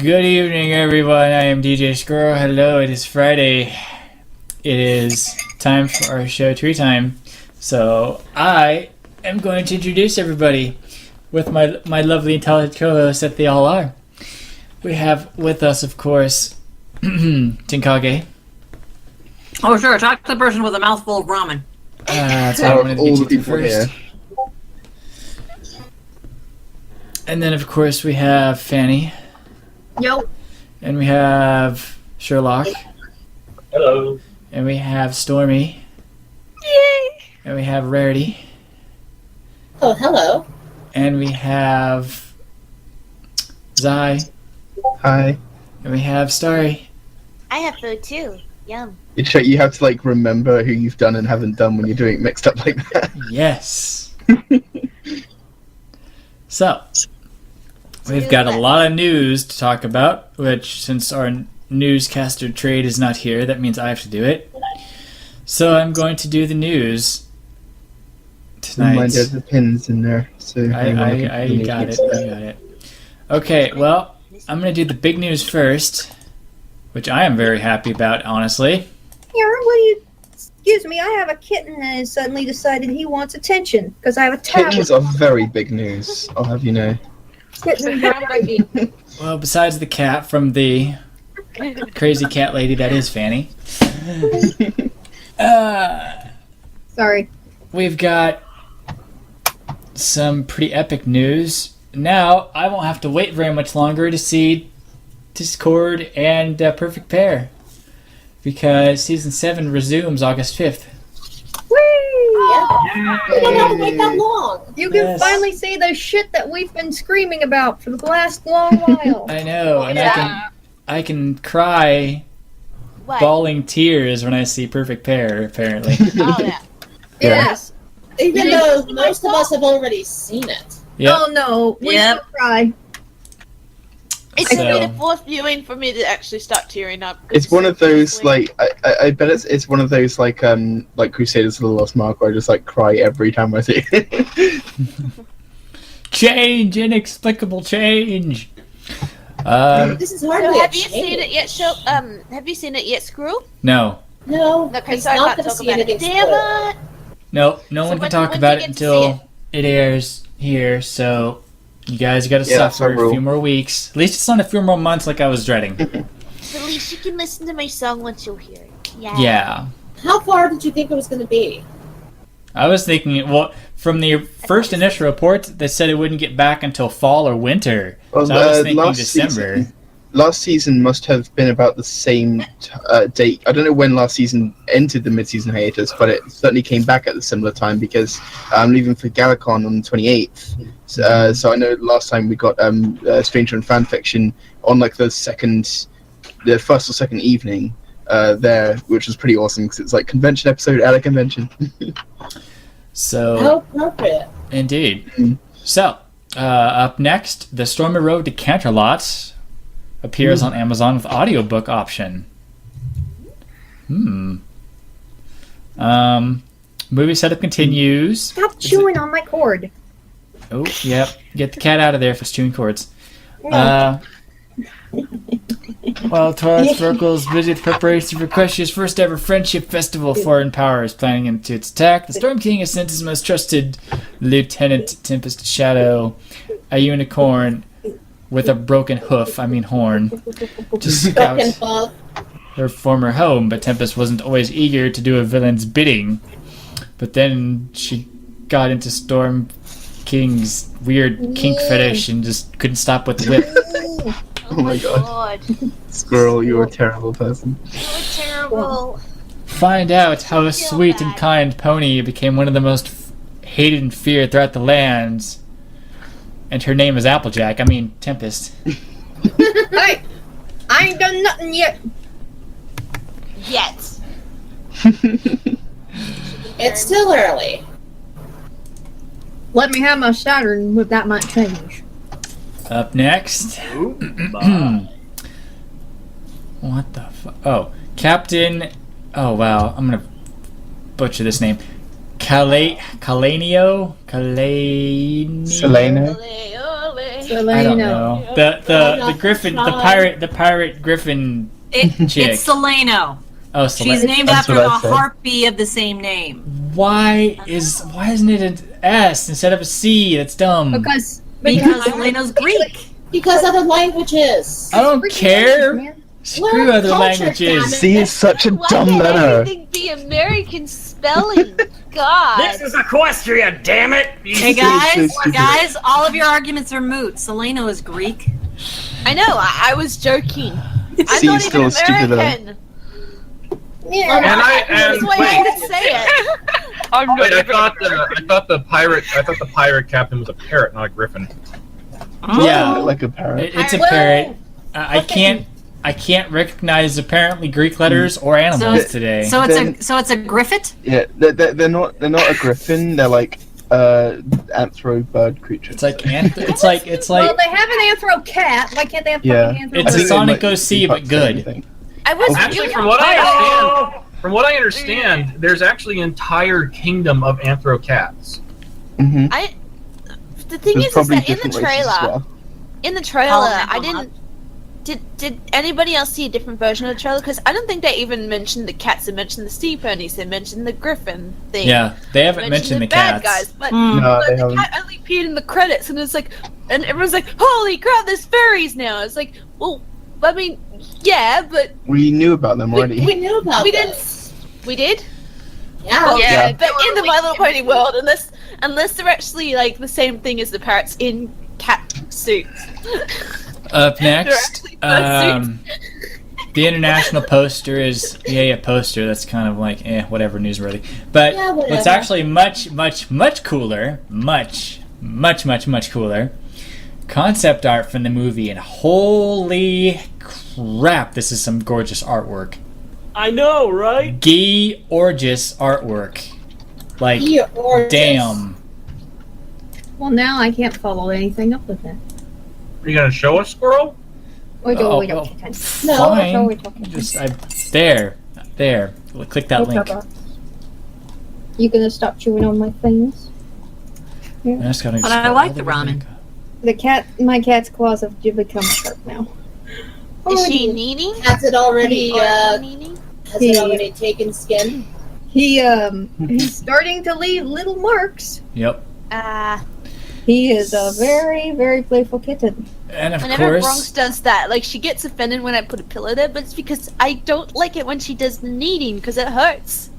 Good evening, everyone. I am DJ Squirrel. Hello, it is Friday. It is time for our show, Treetime. So I am going to introduce everybody with my lovely, intelligent co-hosts that they all are. We have with us, of course, Tinkage. Oh, sure. Talk to the person with a mouthful of ramen. That's what I wanted to get you to first. Here. And then, of course, we have Fanny. Yo. And we have Sherlock. Hello. And we have Stormy. Yay. And we have Rarity. Oh, hello. And we have Zai. Hi. And we have Starry. I have food too. Yum. You have to remember who you've done and haven't done when you're doing it mixed up like that. Yes. So, we've got a lot of news to talk about, which since our newscaster Trade is not here, that means I have to do it. So I'm going to do the news tonight. Mind there's the pins in there. So I got it. Okay, well, I'm going to do the big news first, which I am very happy about, honestly. Excuse me, I have a kitten that has suddenly decided he wants attention because I have a tablet. Kittens are very big news, I'll have you know. Well, besides the cat from the crazy cat lady that is Fanny. Sorry. We've got some pretty epic news. Now, I won't have to wait very much longer to see Discord and Perfect Pair. Because Season 7 resumes August 5th. Whee! You don't have to wait that long. You can Yes. finally say the shit that we've been screaming about for the last long while. I know, and Yeah. I can cry What? bawling tears when I see Perfect Pair, apparently. Oh yeah. Yes. Even though most of us have already seen it. Yep. Oh no, we Yep. still cry. It's So- gonna be the fourth viewing for me to actually start tearing up. It's one of those I bet it's one of those like Crusaders of the Lost Mark where I just cry every time I see it. Change! Inexplicable change! This is hardly So a have you change. seen it yet? Have you seen it yet, Screw? No. No, Okay, he's so I not can't going to talk see about it. anything Damn spoiled. it! No one So can when talk do about you it get to until it airs here, so you guys gotta Yeah, that's suffer our a rule. few more weeks. At least it's not a few more months like I was dreading. At least you can listen to my song once you'll hear it. Yeah. Yeah. How far did you think it was going to be? I was thinking, well, from the first initial report, they said it wouldn't get back until fall or winter. Well, So I was thinking last December. Last season must have been about the same date. I don't know when last season entered the mid-season hiatus, but it certainly came back at a similar time because I'm leaving for Galacon on the 28th. So I know last time we got Stranger and Fanfiction on the first or second evening there, which was pretty awesome because it's convention episode at a convention. So, How appropriate. indeed. Mm. So, up next, The Stormy Road to Canterlot appears on Amazon with audiobook option. Movie setup continues. Stop chewing on my cord. Oh, yep. Get the cat out of there if it's chewing cords. While Twilight Circle's busy with preparation for Equestria's first ever friendship festival, foreign power is planning into its attack. The Storm King has sent his most trusted lieutenant, Tempest Shadow, a unicorn with a broken horn, to scout Broken buff. her former home, but Tempest wasn't always eager to do a villain's bidding. But then she got into Storm King's weird kink fetish and just couldn't stop with the whip. Oh my god. Squirrel, you're a terrible person. You're terrible. Find out how a sweet and kind pony became one of the most hated and feared throughout the lands. And her name is Applejack. Tempest. Hey, I ain't done nothing yet. Yet. It's still early. Let me have my Saturn with that much change. Up next. What the fuck? Oh, Captain. Oh wow, I'm gonna butcher this name. Calanio? Selena? Ole, ole. I don't know. The griffin, the pirate griffin chick. It's Seleno. Oh, She's named That's after what the I said. harpy of the same name. Why isn't it an S instead of a C? That's dumb. Because Seleno's Greek. Because other languages. I don't care. Man. Screw Learn other culture, languages. C is such a Why dumb can't letter. everything be American spelling? God. This is Equestria, damn it! Hey so guys, stupid. guys, all of your arguments are moot. Seleno is Greek. I know. I was joking. I'm C not is still even a stupid letter. American. Yeah. That's why I didn't say it. Wait, I thought the pirate captain was a parrot, not a griffin. Yeah, Like a parrot. it's a Well, parrot. I can't recognize apparently Greek letters or animals today. So it's a griffin. Yeah, they're not a griffin. They're like anthro bird creatures. It's like it's like Well, they have an anthro cat. Why can't they have Yeah. fucking anthro? It's a I think they Sonic might OC, be but the good. same thing. I was Actually, really from what I understand, there's actually an entire kingdom of anthro cats. Mm-hmm. The thing There's is probably that in the different races as trailer, well. I didn't. Did anybody else see a different version of the trailer? Because I don't think they even mentioned the cats. They mentioned the sea ponies. They mentioned the griffin thing. Yeah, they haven't mentioned the bad cats. guys, but, Hmm. No, but they the haven't. cat only appeared in the credits, and it's like, and everyone's like, "Holy crap, there's fairies now!" It's like, well, I mean, yeah, but We knew about them already. We knew about we this. didn't. We did. Yeah. Well, Yeah. but in the My Little Pony world, unless they're actually like the same thing as the parrots in cat suits. Up They're next, actually fursuits. the international poster is a poster. That's kind of like whatever, newsworthy. But Yeah, whatever. what's actually much cooler, much cooler, concept art from the movie, and holy crap, this is some gorgeous artwork. I know, right? Gorgeous artwork. Like, You're gorgeous. damn. Well, now I can't follow anything up with that. Are you gonna show us, Squirrel? We Oh, don't. oh, Okay. No. Fine. we're talking. Just there. Click that link. You gonna stop chewing on my things? I just gotta But I scroll like all the way ramen. back. My cat's claws have become sharp now. Is she dear. needing? Has it already? Needing? Has it already taken skin? He's starting to leave little marks. Yep. He is a very, very playful kitten. And of Whenever course, Bronx does that, like she gets offended when I put a pillow there, but it's because I don't like it when she does the kneading because it hurts,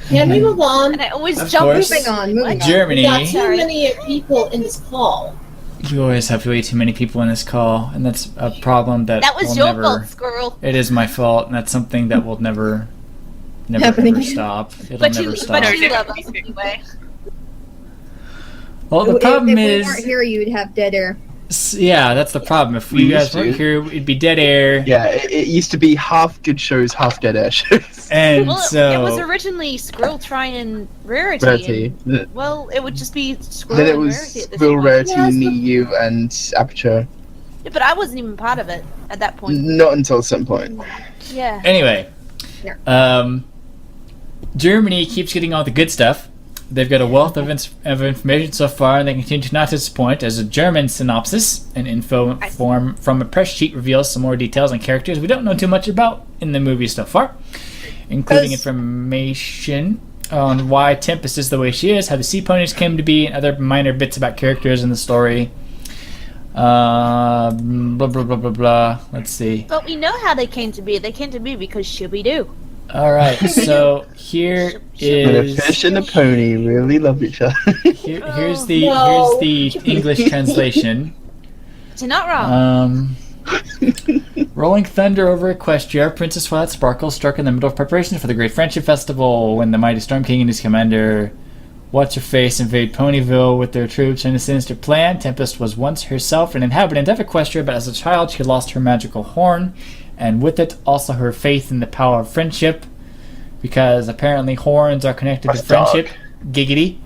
Can we move on? and I always Of jump. course. Moving on, moving on. Germany. We got too Sorry. many people in this call. You always have way too many people in this call, and that's a problem that That was will your never. fault, Squirrel. It is my fault, and that's something that will never Happen ever again. stop. It'll But never you stop. love us anyway. Well, the problem if we is, weren't here, you'd have dead air. yeah, that's the problem. If We you guys used weren't to. here, it'd be dead air, Yeah, it used to be half good shows, half dead air shows. and Well, so it was originally Squirrel and Rarity. Rarity. And, well, it would just be Squirrel Then it and was Rarity at this Will point. Rarity, Yes, Me, You, and Aperture. Yeah, but I wasn't even part of it at that point. Not until some point. Yeah. anyway, Yeah. Germany keeps getting all the good stuff. They've got a wealth of information so far, and they continue to not disappoint. As a German synopsis, an info form from a press sheet reveals some more details on characters we don't know too much about in the movie so far, including information on why Tempest is the way she is, how the sea ponies came to be, and other minor bits about characters in the story. Blah blah blah blah blah. Let's see. But we know how they came to be. They came to be because Shooby-Doo. All right, so here And a is fish and a pony really love each other. here's the No. English translation. You're not wrong. Rolling thunder over Equestria, Princess Twilight Sparkle struck in the middle of preparations for the Great Friendship Festival when the mighty Storm King and his commander What's-Her-Face invade Ponyville with their troops in a sinister plan. Tempest was once herself an inhabitant of Equestria, but as a child she lost her magical horn, and with it also her faith in the power of friendship, because apparently horns are connected to That's dark. friendship. Giggity.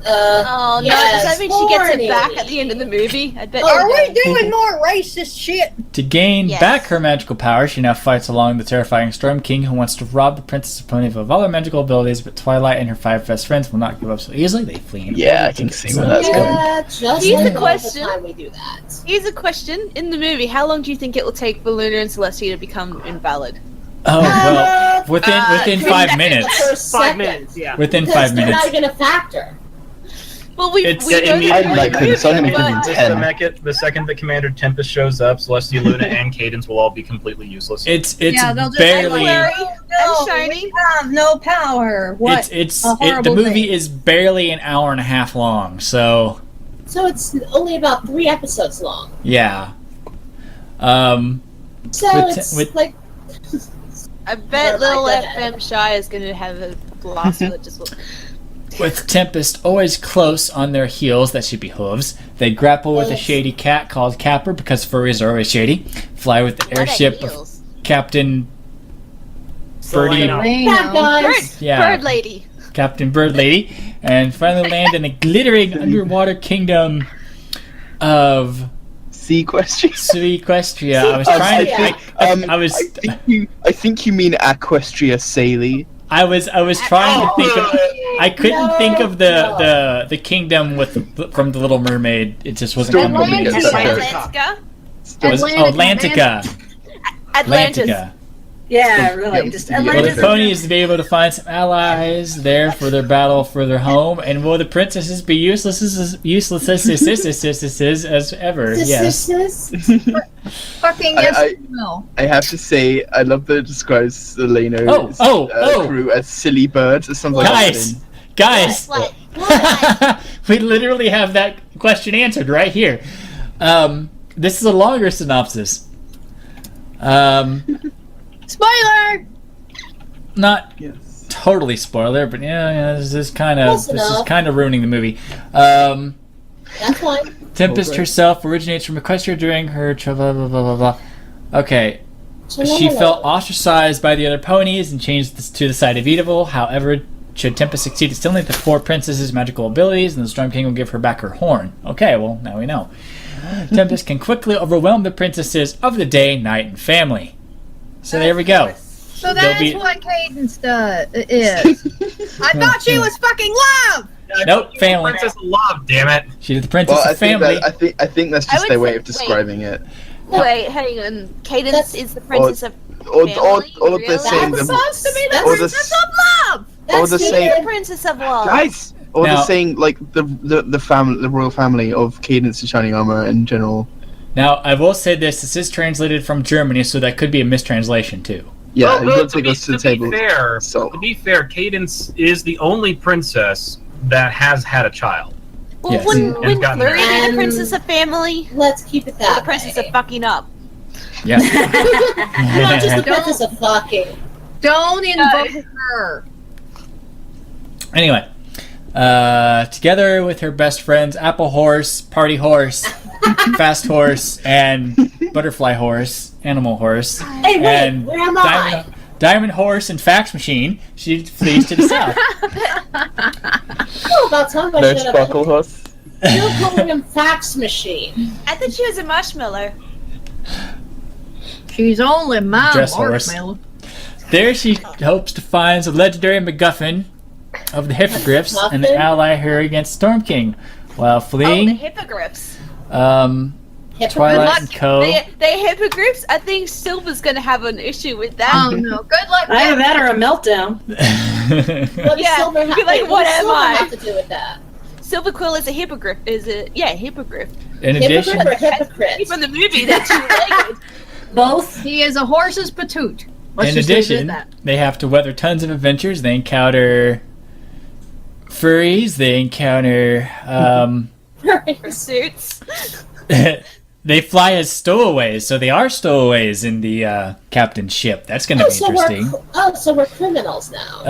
Oh no! yes, Does that mean she gets horny. it back at the end of the movie? I bet. Are she we does. doing more racist shit? To gain Yes. back her magical power, she now fights along the terrifying Storm King, who wants to rob the Princess Opponent of all her magical abilities, but Twilight and her 5 best friends will not give up so easily. They flee. in Yeah, a I can see so where that's going. Yeah, just Here's like the all question. the time we do that. Here's a question: in the movie, how long do you think it will take for Luna and Celestia to become invalid? Oh well, within 5 minutes. The first 5 second. minutes, yeah. Within Because 5 they're minutes. not even a factor. Well, we It's- we know Yeah, that I'd like in the them, so I'm gonna movie, give them but- The 10. the second that Commander Tempest shows up, Celestia, Luna, and Cadence will all be completely useless. It's Yeah, they'll just barely. Clary No, and Shiny. we have no power. What? A The horrible movie thing. is barely an hour and a half long, so So it's only about 3 episodes long. yeah. So With- it's with- like I bet Oh little my FM Shy is going to have a blast with it. Just With Tempest always close on their heels, that should be hooves, they grapple with a Yes. shady cat called Capper, because furries are always shady, fly with the airship of Captain Birdie, Selena. bad guys. yeah, Bird Lady. Captain Bird Lady, and finally land in the glittering underwater kingdom of Sequestria. I was trying to. I think you mean Aquestria Saily. I was trying to think of. I couldn't No, think of no. the kingdom from the Little Mermaid. It just wasn't Still coming to me. Atlantis. Atlantica. It was Atlantica. Atlantis. Atlantica. Yeah, really. Just Yeah. Will the Atlantis. ponies be able to find some allies there for their battle for their home? And will the princesses be useless as ever? Yes. Fucking I- yes, I- no. I have to say, I love that it describes Seleno's Oh. crew as silly birds. It sounds like Guys, What? we literally have that question answered right here. This is a longer synopsis. Spoiler! Not Yes. totally spoiler, but yeah, this is kind Close of enough. ruining the movie. That's fine. Tempest Okay. herself originates from Equestria during her blah blah blah blah blah. Okay, she felt ostracized by the other ponies and changed to the side of evil. However, should Tempest succeed at stealing the 4 princesses' magical abilities, then the Storm King will give her back her horn. Okay, well, now we know. Tempest can quickly overwhelm the princesses of the day, night, and family. So there we go. So They'll that's be- what Cadence is. I thought she was fucking love! Nope, family. Princess of Love, damn it. She's the princess Well, of family. I think that's I just would their way say- of describing it. Wait, hang on. Cadence That's- is the princess of Or family. they're Really? saying That's the supposed to be the or the princess s- Love! or the That's same the princess of love. guys, or Now- they're saying like the family, the royal family of Cadence and Shining Armor in general. Now, I will say this: this is translated from Germany, so that could be a mistranslation too. Yeah, Well, you no, don't take us to the table. So to be fair, Cadence is the only princess that has had a child. Well, Yes. wouldn't And gotten Flurry be the married. princess of family? Let's keep it Or that the princess way. of fucking up? Yeah. Not just the Don't- princess of fucking. Don't invoke her. Anyway, together with her best friends, Apple Horse, Party Horse, Fast Horse, and Butterfly Horse, Animal Horse, Hey, wait, and where am I? Diamond Horse and Fax Machine, she flees to the south. Oh, about time I no should have. sparkle horse. You're calling him fax machine. I thought she was a marshmallow. She's only my Dress horse. marshmallow. There she hopes to find the legendary MacGuffin of the Hippogriffs and MacGuffin? ally her against Storm King. While Oh, the fleeing, hippogriffs. Twilight and Co. They hippogriffs? I think Silver's gonna have an issue with that. Oh no, good luck. Either that or a meltdown. What does Yeah, Silver have? be like, wait, what does am Silver I? have to do with that? Silver Quill is a hippogriff. Is it? Yeah, hippogriff. In addition, Hypocrite or hypocrite? From the movie that two-legged. Both. He is a horse's patoot. Let's in just leave it addition, at that. they have to weather tons of adventures. They encounter furries. They encounter. Pursuits. They fly as stowaways, so they are stowaways in the captain's ship. That's going to Oh, be interesting. so we're criminals now.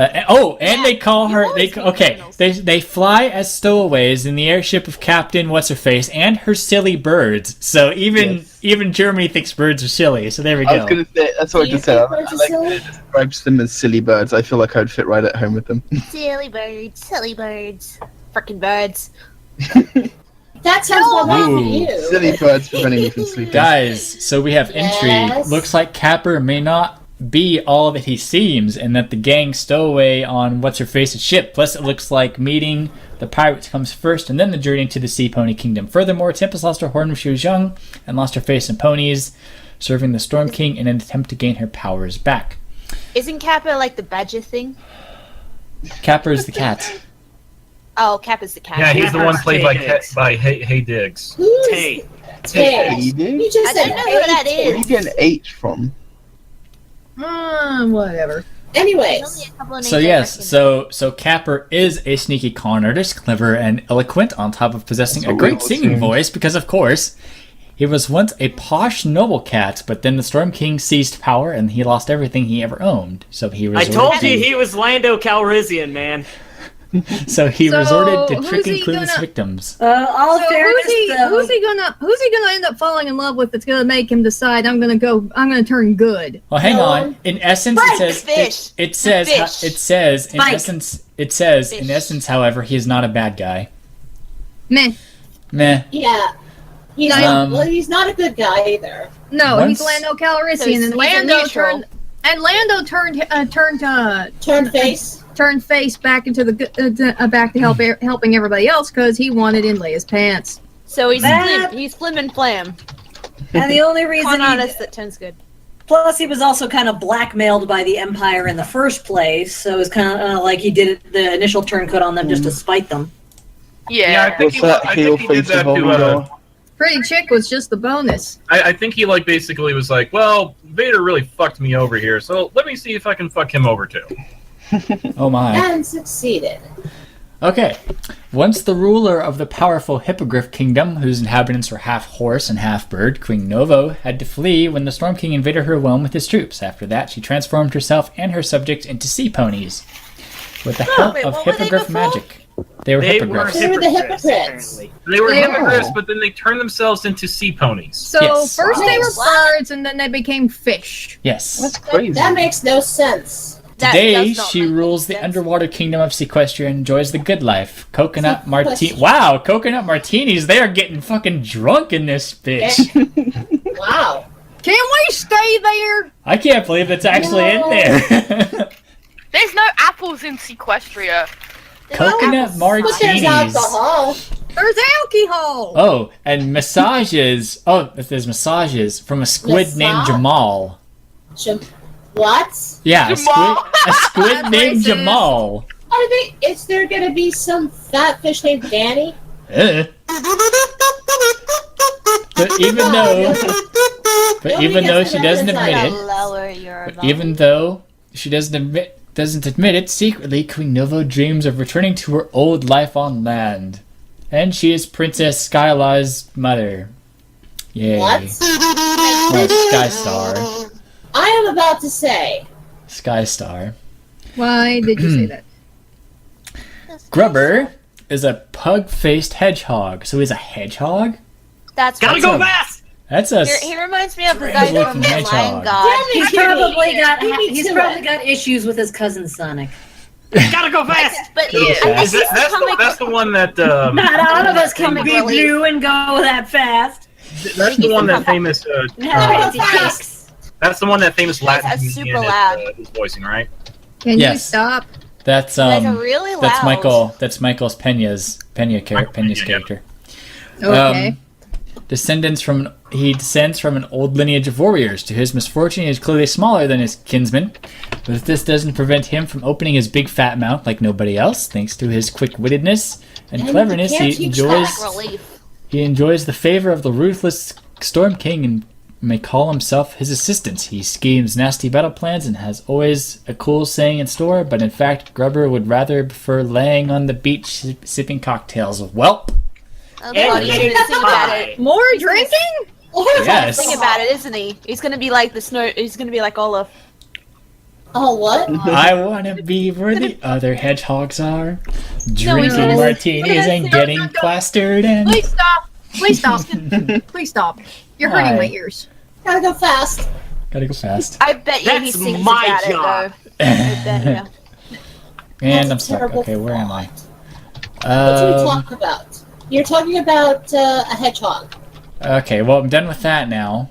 And they call her. always be Okay, criminals. they fly as stowaways in the airship of Captain What's Her Face and her silly birds. So even Germany thinks birds are silly. So there we I was go. gonna say that's what I Do you just said. I think birds are like silly? that it describes them as silly birds. I feel like I'd fit right at home with them. Silly birds, silly birds. Frickin' birds. That sounds more like Ooh. you. Silly birds preventing me from sleeping. Guys, so we have intrigue. Yes. Looks like Capper may not be all that he seems, and that the gang stowaway on what's-her-face's ship. Plus, it looks like meeting the pirates comes first, and then the journey to the Sea Pony Kingdom. Furthermore, Tempest lost her horn when she was young, and lost her face and ponies, serving the Storm King in an attempt to gain her powers back. Isn't Kappa like the badger thing? Capper is the cat. Oh, Kappa's the cat. Yeah, he's the one Capper's played Tay by Hay Diggs. Who's Tay. Tay? Hey, you You do? just I said don't know who that Tay. Where do you is. get an H from? Whatever. There's only Anyways, a couple of So names I yes, recognize. so Capper is a sneaky con artist, clever and eloquent, on top of possessing That's a what great we all singing assumed. voice, because of course, he was once a posh noble cat, but then the Storm King seized power and he lost everything he ever owned. So he I resorted told to, you he was Lando Calrissian, man. so he So, resorted to who's tricking he clueless gonna- victims. All So fairness, though, who's he gonna end up falling in love with that's gonna make him decide I'm gonna turn good? Well, hang No on. one. In essence, Right, it says the fish. it says The fish. it says in Spike. essence it says in Fish. essence, however, he is not a bad guy. Meh. Meh. yeah. He's he's not a good guy either. No, Once- he's Lando So Calrissian, he's and Lando neutral. turned Turn face. turned face back into the back to helping everybody else because he wanted in Leia's pants. So he's That- flim. He's flim and flam. and the only reason Con he, artist that turns good. plus he was also kind of blackmailed by the Empire in the first place, so it was kind of like he did it, the initial turncoat on them just to spite them. Yeah, I think What's that I heel think he did face that of to. Voldemort? Pretty chick was just the bonus. I think he like basically was like, well, Vader really fucked me over here, so let me see if I can fuck him over too. Oh my. And succeeded. Okay. Once the ruler of the powerful Hippogriff Kingdom, whose inhabitants were half horse and half bird, Queen Novo had to flee when the Storm King invaded her realm with his troops. After that, she transformed herself and her subjects into sea ponies. With the help wait, of what were they Hippogriff before? magic. They were They were hippogriffs. They were the hypocrites, hypocrites. apparently. They were They hippogriffs, were. but then they turned themselves into sea ponies. So Yes. first they were What? birds, and then they became fish. Yes. That's crazy. That makes no sense. That Today, does not she make rules the sense. underwater kingdom of Sequestria and enjoys the good life. Coconut martini. Wow, coconut martinis. They are getting fucking drunk in this bitch. Wow. Can we stay there? I can't believe it's actually in No. there. There's no apples in Sequestria. Coconut But there's martinis. alcohol. There's alcohol. Oh, and massages. Oh, if there's massages from a squid named Massage? Jamal. What? Yeah, Jamal. a squid That's named racist. Jamal. Are they? Is there gonna be some fat fish named Danny? But even though, but Nobody even though gets she to doesn't that admit side. it, Lower your but volume. even though she doesn't admit it, secretly Queen Novo dreams of returning to her old life on land, and she is Princess Skylar's mother. Yay! What? No, Skystar. I am about to say. Skystar. Why did you say that? Grubber is a pug-faced hedgehog. So he's a hedgehog? That's Gotta what go a- fast! That's a... he reminds me of the guy Strange from looking the hedgehog. Lion God. He's Kitty, probably got leave me he's to probably it. got issues with his cousin Sonic. Gotta go fast! But Yeah. I Is think that, he's that's the one that Not all of us can Comic be relief. blue and go that fast. that's the one that famous Have Facts. that's the one that famous Latin That's comedian super loud. is voicing, right? Can you Yes. stop? That's You guys are really loud. That's Michael's Pena's Pena, character. Okay. He descends from an old lineage of warriors. To his misfortune, he is clearly smaller than his kinsman, but this doesn't prevent him from opening his big fat mouth like nobody else. Thanks to his quick-wittedness and And cleverness, you can't he keep enjoys track. Relief. the favor of the ruthless Storm King and may call himself his assistant. He schemes nasty battle plans and has always a cool saying in store, but in fact, Grubber would rather prefer laying on the beach sipping cocktails. Welp. Oh, God, he's gonna sing about it. More drinking? Yes. Sing about it, isn't he? He's gonna be like the snow. He's gonna be like Olaf. Oh, what? I want to be where the other hedgehogs are, drinking gonna- martinis and getting plastered and... Please stop. Please stop. Please stop. You're hurting my Why? ears. Gotta go fast. Gotta go fast. I bet you he That's sings my about job. it though. I bet, yeah. And I'm That's a stuck. terrible Okay, where am I? What are we talking about? You're talking about a hedgehog. Okay, well, I'm done with that now.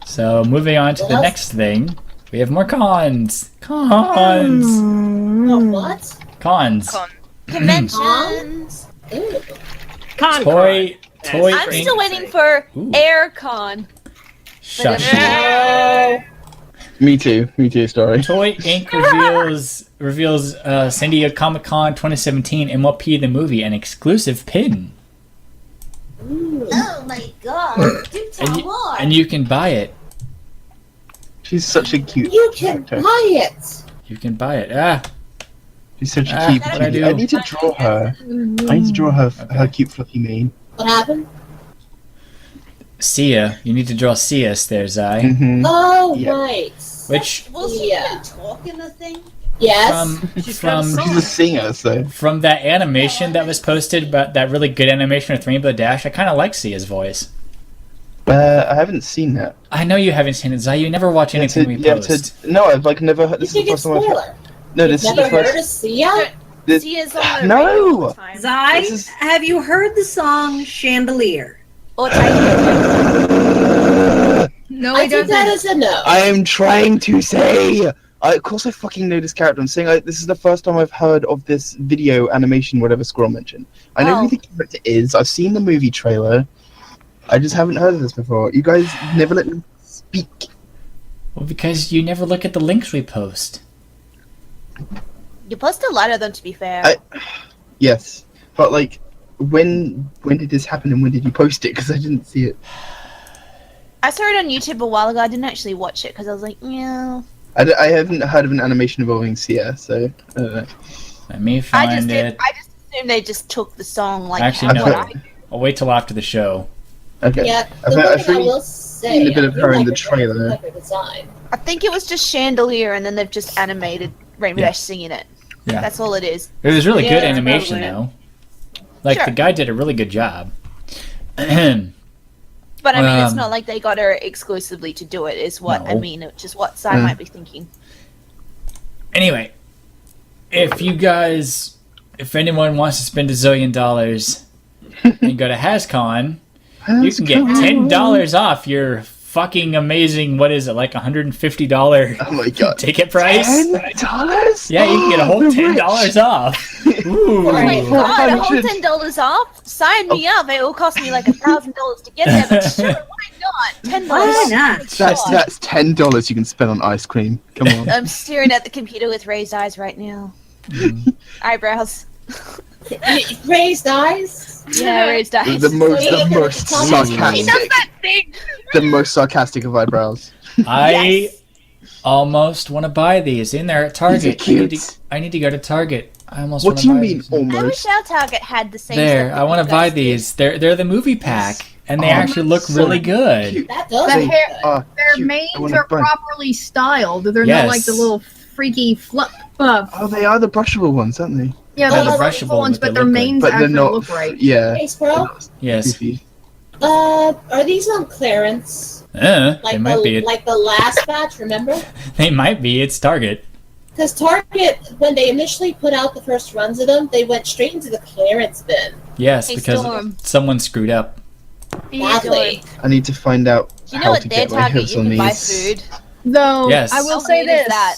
So, moving on to the next thing. We have more cons. Cons. Oh, what? Cons. Conventions. Ooh. Toy. I'm still waiting for AirCon. Shush. Me too, story. Toy Inc. reveals San Diego Comic-Con 2017 MLP the movie, an exclusive pin. Ooh. Oh my god. Do tell more. And you can buy it. She's such a cute You can character. buy it. You can buy it. Ah. She's such a cute what'd I cutie. do? I need to draw her. I need to draw her cute fluffy mane. What happened? Sia. You need to draw Sia, there's I. Mm-hmm. Oh, Yeah. right. Which Will she even talk in the thing? Yes. She's a singer, so. From that animation that was posted, about that really good animation with Rainbow Dash, I kind of like Sia's voice. I haven't seen that. I know you haven't seen it, Zai. You never watch anything we post. No, I've never heard. You This is think the it's first time I've heard. spoiler? No, this is Never the heard first. of Sia? Sia's on the No! radio all the time. Zai, This is- have you heard the song Chandelier? Or Titan. No, I he think doesn't. that is a no. I am trying to say. Of course, I fucking know this character. I'm saying this is the first time I've heard of this video animation, whatever Squirrel mentioned. I know who the character is. I've seen the movie trailer. I just haven't heard of this before. You guys never let me speak. Well, because you never look at the links we post. You post a lot of them, to be fair. Yes, but like, when did this happen and when did you post it? Because I didn't see it. I saw it on YouTube a while ago. I didn't actually watch it because I was like, yeah. I haven't heard of an animation involving Sia, so I don't know. Let me I find it. just assumed they just took the song like Actually, no. what I I'll wait till after the show. Okay. Yeah, I've the one I've thing I really will say, seen a bit I of do her in like the her trailer. cover design. I think it was just Chandelier, and then they've just animated Rainbow Yeah. Dash singing it. Yeah. That's all it is. It was really good Yeah, animation, probably. though. Like, Sure. the guy did a really good job. But I mean, it's Um, not like they got her exclusively to do it, is what I No. mean, which is what Sai might be thinking. Anyway, if anyone wants to spend $1 zillion and go to HasCon, you can get $10 off your fucking amazing, what is it, like $150 Oh my god. ticket price? $10? Yeah, you can get a whole $10 off. Ooh. Oh my god, a whole 400. $10 off? Sign me up. It will cost me like $1,000 to get there, but sure, why not? $10. Why not? That's $10 you can spend on ice cream. Come on. I'm staring at the computer with raised eyes right now. Eyebrows. Raised eyes? Yeah, raised eyes. the most He sarcastic. does that thing. The most sarcastic of eyebrows. I almost want to buy these in there at Target. These are cute. I need to go to Target. I almost What want do to you buy mean these. I wish almost? our Target had the same There, stuff I that want you to buy guys do. these. They're the movie pack, and they Oh, actually look so really good. cute. That does The look hair- good. Their Cute. I manes wanna are buy- properly styled. They're Yes. not like the little freaky fluff. Oh, they are the brushable ones, aren't they? Yeah, They're they're the the brushable, ones, but but they their look good. manes But they're actually not. look right. Yeah. Hey, Squirrel, Yes. Goofy. are these on clearance? They Like might be. like the last batch, remember? They might be. It's Target. Because Target, when they initially put out the first runs of them, they went straight into the clearance bin. Yes, Hey, because Storm. someone screwed up. Badly. I need to find out You know how what to their get my Target hands you on can buy these. food? Though Yes. I will How say weird is this. that?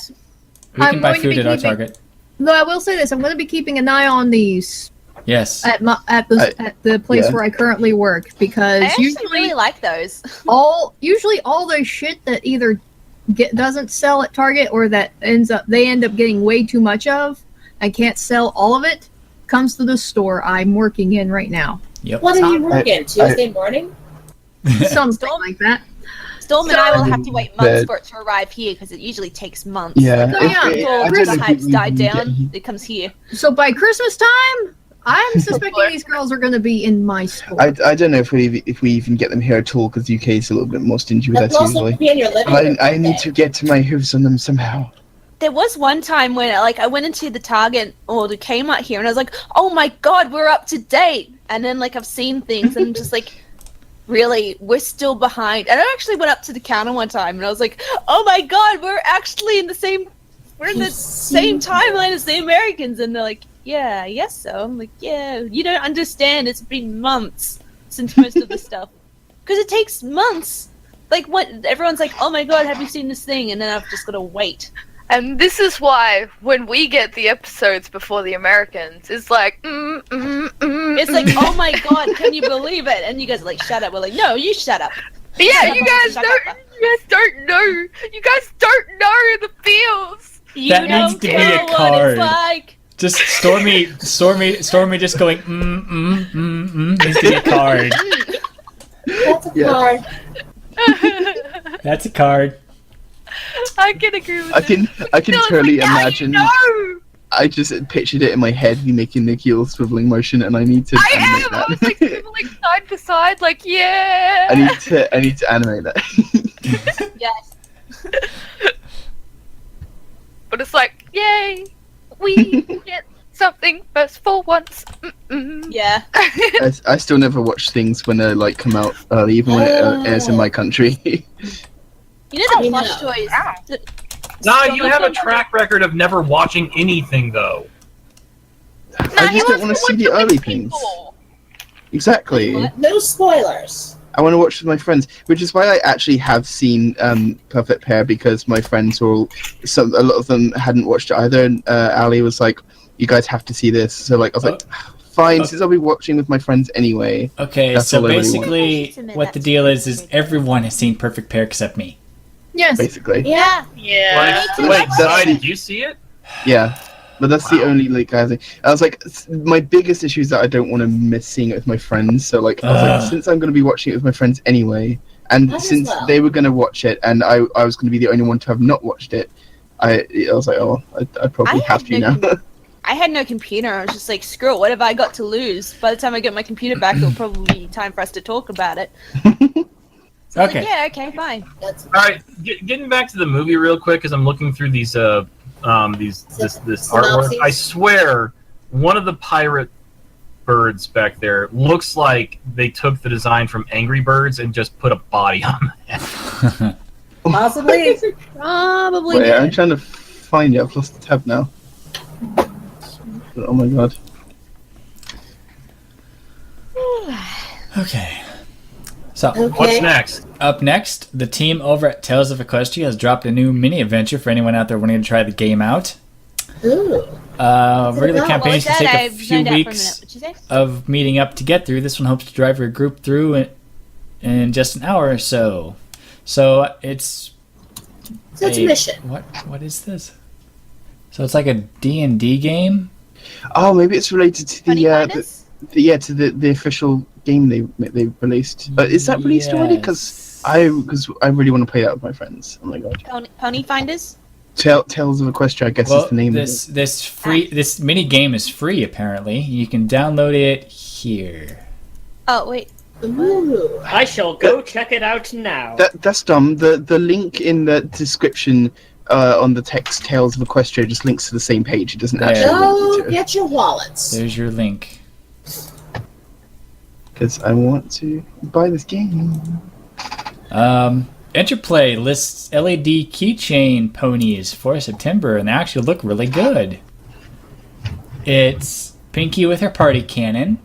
We I'm can buy going to food be at our keeping- Target. Though I will say this, I'm going to be keeping an eye on these Yes. at the place Yeah. where I currently work because I actually usually really like those. all those shit that either doesn't sell at Target or that they end up getting way too much of and can't sell all of it comes to the store I'm working in right now. Yep. What are you working? Tuesday morning? Something like that. Storm and I will have to wait months Bed. for it to arrive here because it usually takes months. Yeah. Oh, yeah. if- Until I all don't the know if hype's we died can down, get- it comes here. So by Christmas time, I'm suspecting these girls are going to be in my store. I don't know if we even get them here at all because UK is a little bit more stingy with That that will also usually. be in your living room. I need okay. to get to my hooves on them somehow. There was one time when I went into the Target or the Kmart here and I was like, oh my god, we're up to date. And then I've seen things and I'm just like, really, we're still behind. And I actually went up to the counter one time and I was like, oh my god, we're actually in the same, we're in the same timeline as the Americans. And they're like, yeah, I guess so. I'm like, yeah, you don't understand. It's been months since most of the stuff. Because it takes months. Like, what? Everyone's like, oh my god, have you seen this thing? And then I've just got to wait. And this is why when we get the episodes before the Americans, it's like, It's like, oh my god, can you believe it? And you guys are like, shut up. We're like, no, you shut up. yeah, you guys don't know. You guys don't know the feels. You That don't needs to be care a what card. it's like. Just Stormy just going needs to be a card. That's a Yeah. card. That's a card. I can agree with I that. can Feels totally like, yeah, imagine. you know. I just pictured it in my head, you making the keel swiveling motion, and I need to I animate am. I was that. like swiveling side to side, like yeah. I need to animate that. Yes. But it's like, yay, we get something first for once. Yeah. I still never watch things when they like come out early, even when it airs in my country. You know the I plush know. toys. Nah, you have a track record of never watching anything, though. I just don't want to see the early things. Exactly. What? No spoilers. I want to watch with my friends, which is why I actually have seen Perfect Pair, because my friends were all, a lot of them hadn't watched it either, and Ali was like, "You guys have to see this." So like, I was like, "Fine," since I'll be watching with my friends anyway. Okay, That's so all I really basically, what the deal is everyone has seen Perfect Pair except me. Yes. Basically, Yeah. Yeah. Wait, Zai, did you see it? yeah. But that's the only like guy thing. I was like, my biggest issue is that I don't want to miss seeing it with my friends. So like, I was like, since I'm going to be watching it with my friends anyway, and Might as since well. they were going to watch it, and I was going to be the only one to have not watched it, I was like, oh, I probably I have had to no now. I had no computer. I was just like, screw it. What have I got to lose? By the time I get my computer back, it'll probably be time for us to talk about it. So I was Okay. like, yeah, okay, fine. That's All right, getting back to the movie real quick, because I'm looking through this artwork. I swear, one of the pirate birds back there looks like they took the design from Angry Birds and just put a body on it. Possibly. Probably. Wait, I'm did. trying to find it. I've lost the tab now. Oh my god. Okay. So, okay. What's next? up next, the team over at Tales of Equestria has dropped a new mini adventure for anyone out there wanting to try the game out. Ooh. Regular What campaigns What was can that? take I a few zoned out for a minute. weeks What'd you say? of meeting up to get through. This one hopes to drive your group through in just an hour or so. So it's So it's a mission. What is this? So it's like a D&D game. Oh, maybe it's related to Honey the Finders? to the official game they released. Is that released already? Because I really want to play that with my friends. Oh my god. Pony Finders? Tales of Equestria, I guess Well, is the name this mini game is free apparently. You can download it here. Oh, wait. Ooh. I shall go check it out now. of it. That's dumb. The link in the description on the text Tales of Equestria just links to the same page. It doesn't There. actually Go link to it. get your wallets. There's your link. Because I want to buy this game. Interplay lists LED keychain ponies for September, and they actually look really good. It's Pinky with her party cannon,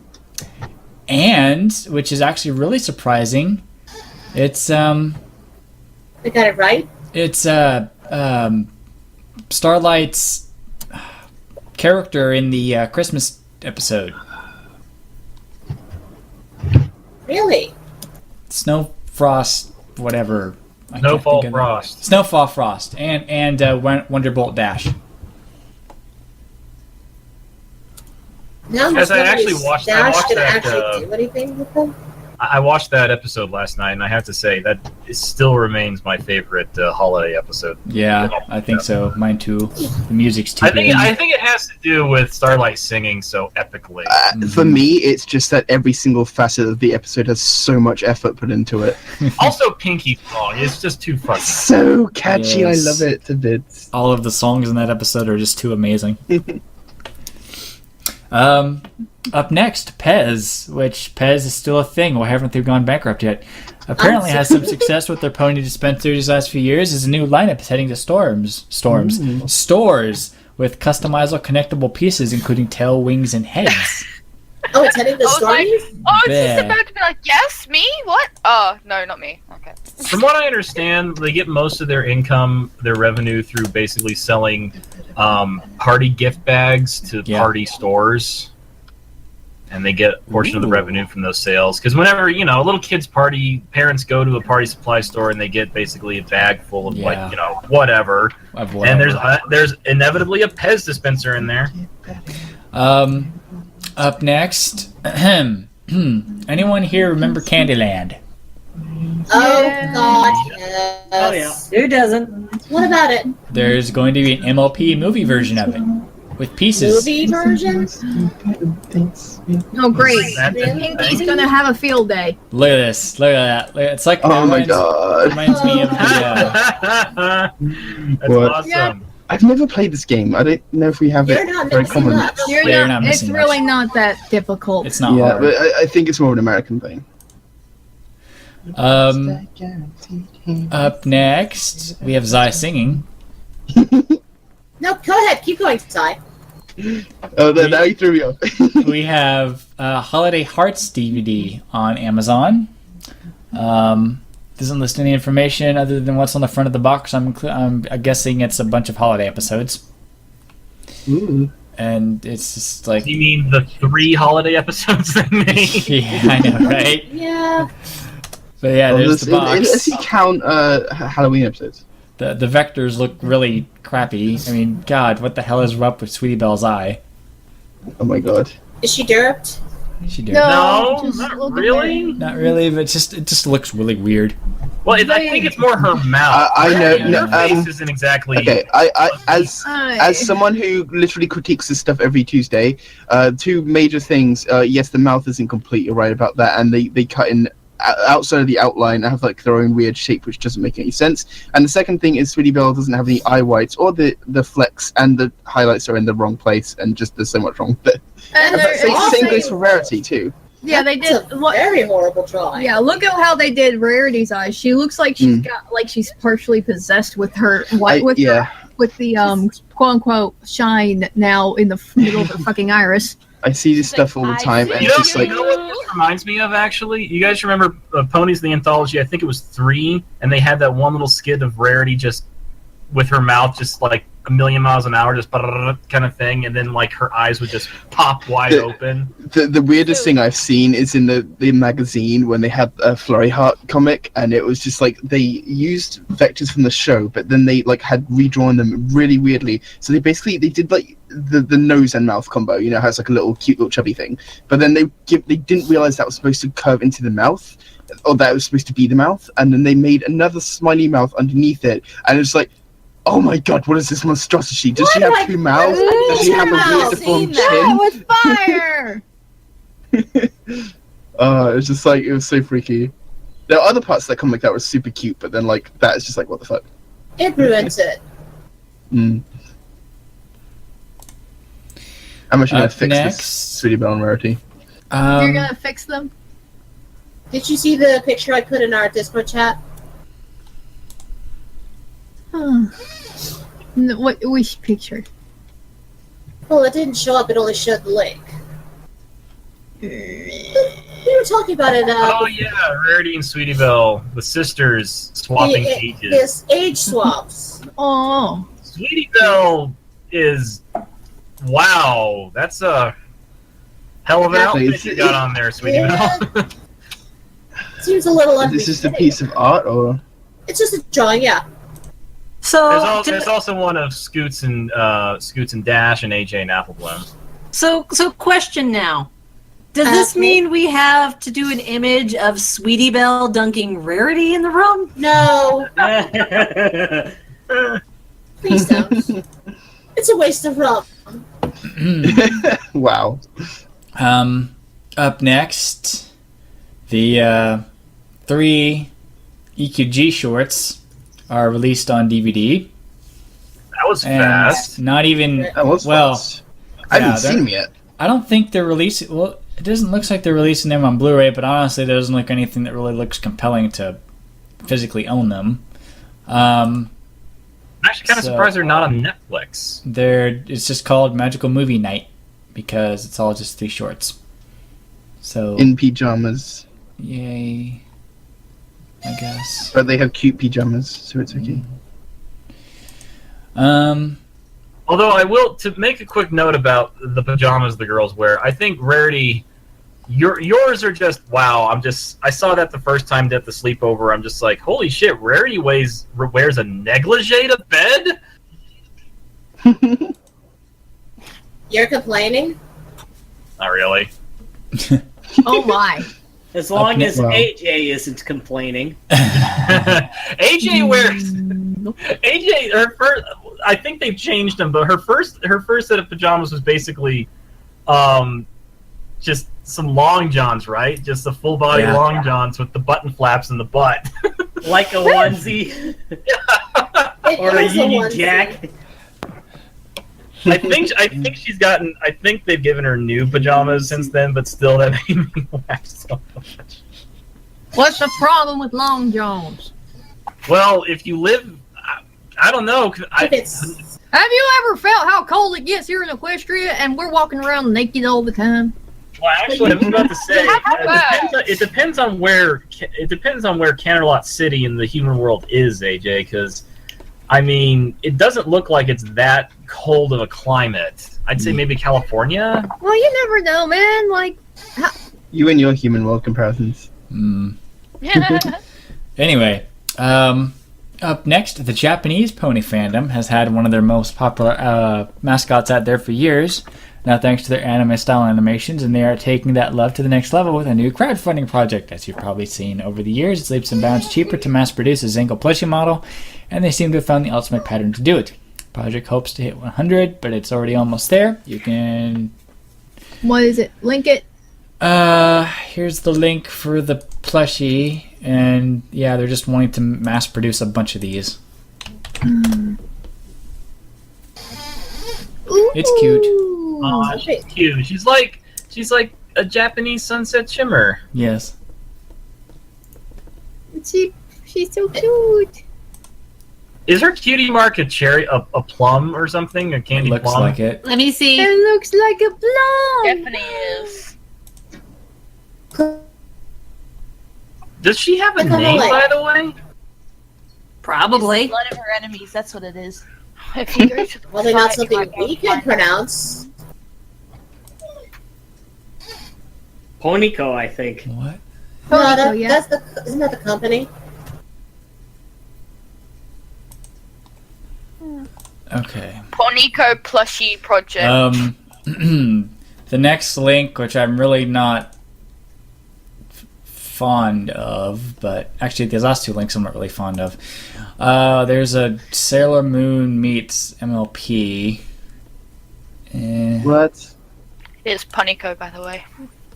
and which is actually really surprising, it's They got it right? it's Starlight's character in the Christmas episode, Really? Snow Frost, whatever. I can't Snowfall think of- Frost. Snowfall Frost, and Wonderbolt Dash. Now Yes, I nobody's actually watched Dash that, gonna actually do anything with them? I watched that episode last night, and I have to say that it still remains my favorite holiday episode. Yeah, I think so. Mine too. The music's too I think good. it has to do with Starlight singing so epically. For me, it's just that every single facet of the episode has so much effort put into it. Also, Pinky's song is just too fucking. So catchy, Yes. I love it to bits. All of the songs in that episode are just too amazing. Up next, Pez, which Pez is still a thing. Why haven't they gone bankrupt yet? Apparently has some success with their pony dispensers these last few years. Is a new lineup is heading to stores with customizable connectable pieces, including tail, wings, and heads. Oh, it's heading to I was like, stories? oh, it's There. just about to be like, yes, me? What? Oh, no, not me. Okay. From what I understand, they get most of their income, their revenue, through basically selling party gift bags to party stores. And they get a portion of the revenue from those sales. Because whenever, a little kid's party, parents go to a party supply store and they get basically a bag full of, whatever. And there's inevitably a Pez dispenser in there. Up next, anyone here remember Candyland? Oh, God, yes. Oh, yeah. Who doesn't? What about it? There's going to be an MLP movie version of it with pieces. Movie version? Oh, great. Really? Pinky's gonna have a field day. Look at this. Look at that. It's like Oh my god. reminds me of the. That's What? awesome. Yeah. I've never played this game. I don't know if we have You're it not very missing common. much. You're not It's missing really much. not that difficult. It's not Yeah, hard. but I think it's more of an American thing. Up next, we have Zai singing. No, go ahead. Keep going, Sai. Oh, now you threw me off. We have Holiday Hearts DVD on Amazon. Doesn't list any information other than what's on the front of the box. I'm guessing it's a bunch of holiday episodes. Ooh. And it's just like... You mean the 3 holiday episodes they made? Yeah, I know, right? Yeah. But yeah, there's the box. Does he count Halloween episodes? The vectors look really crappy. I mean, God, what the hell is up with Sweetie Belle's eye? Oh my god. Is she derped? She did. No, just not look at really. Not really, but it just looks really weird. Well, I think it's more her mouth. I know. Her face isn't exactly. Okay, as someone who literally critiques this stuff every Tuesday, 2 major things. Yes, the mouth isn't complete. You're right about that, and they cut in outside of the outline and have like their own weird shape, which doesn't make any sense. And the second thing is Sweetie Belle doesn't have any eye whites, or the flecks and the highlights are in the wrong place, and just there's so much wrong with it. And they're Same goes for Rarity too. Yeah, they did. It's a very horrible drawing. Yeah, look at how they did Rarity's eyes. She looks like she's partially possessed with her with the quote unquote shine now in the middle of her fucking iris. I see this stuff all the time, and You it's know, just like, you know what this reminds me of, actually? You guys remember Ponies the Anthology? I think it was 3, and they had that one little skit of Rarity just with her mouth just like a million miles an hour, just kind of thing, and then like her eyes would just pop wide open. The weirdest thing I've seen is in the magazine when they had a Flurry Heart comic, and it was just like they used vectors from the show, but then they like had redrawn them really weirdly. So they did like the nose and mouth combo, you know, has like a little cute little chubby thing, but then they didn't realize that was supposed to curve into the mouth, or that it was supposed to be the mouth, and then they made another smiley mouth underneath it, and it's like, oh my god, what is this monstrosity? Does she have 2 mouths? Does she have a weird deformed chin? with fire! It's just like, it was so freaky. There are other parts that come like that were super cute, but then like that is just like, what the fuck? It ruins it. Mm. I'm actually gonna Up fix next. this Sweetie Belle and Rarity. You're gonna fix them? Did you see the picture I put in our Discord chat? Which picture? Well, it didn't show up. It only showed the link. We were talking about it. Oh yeah, Rarity and Sweetie Belle, the sisters swapping cages. Yes, age swaps. Oh. Sweetie Belle is, wow, that's a hell of an outfit you got on there, Sweetie Belle. Seems a little Is this just a piece of art, or? It's just a drawing, yeah. So there's also one of Scoots and Dash and AJ and Applebloom. So question now. Does this mean we have to do an image of Sweetie Belle dunking Rarity in the room? No. Please don't. It's a waste of rum. Wow. Up next, the 3 EQG shorts are released on DVD. That was And fast. Not even That was fast. I haven't seen them yet. I don't think they're releasing. Well, it doesn't look like they're releasing them on Blu-ray, but honestly, there doesn't look anything that really looks compelling to physically own them. actually kind of So- surprised they're not on Netflix. It's just called Magical Movie Night because it's all just 3 shorts. So In pajamas. yay, I guess. But they have cute pajamas, so it's okay. Although I will, to make a quick note about the pajamas the girls wear, I think Rarity, yours are just, wow, I saw that the first time at the sleepover, I'm just like, holy shit, Rarity wears a negligee to bed? You're complaining? Not really. Oh my. As long as Well. AJ isn't complaining. AJ wears, AJ, her first, I think they've changed them, but her first set of pajamas was basically, just some long johns, right? Just the full body Yeah. long johns with the button flaps in the butt. Like a onesie or a is Union onesie. Jack. I think they've given her new pajamas since then, but still that made me laugh so much. What's the problem with Long Jones? Well, if you live, I don't know. If it's Have you ever felt how cold it gets here in Equestria and we're walking around naked all the time? Well, actually, I was about to say it depends on where Canterlot City in the human world is, AJ. Because I mean, it doesn't look like it's that cold of a climate. I'd say maybe California. Well, you never know, man. Like, You and your human world comparisons. Anyway, up next, the Japanese pony fandom has had one of their most popular mascots out there for years. Now, thanks to their anime-style animations, and they are taking that love to the next level with a new crowdfunding project. As you've probably seen over the years, it's leaps and bounds cheaper to mass-produce a Zingo plushie model, and they seem to have found the ultimate pattern to do it. Project hopes to hit 100, but it's already almost there. You can... what is it? Link it. Here's the link for the plushie, and yeah, they're just wanting to mass-produce a bunch of these. It's cute. Oh, she's cute. She's like a Japanese sunset shimmer. Yes. She's so cute. Is her cutie mark a cherry, a plum or something? A It candy looks plum? like it. Let me see. It looks like a plum. Definitely is. Does she have a Look on the name, left. by the way? Probably. One of her enemies, that's what it is. If you go to the Probably not site, you something might be able we to can find pronounce. Ponyco, I think. What? No, Ponyco, yeah. that's the. Isn't that the company? Okay. Ponyco plushie project. The next link, which I'm really not fond of, but actually these last 2 links I'm not really fond of. There's a Sailor Moon meets MLP. What? It is Ponyco, by the way.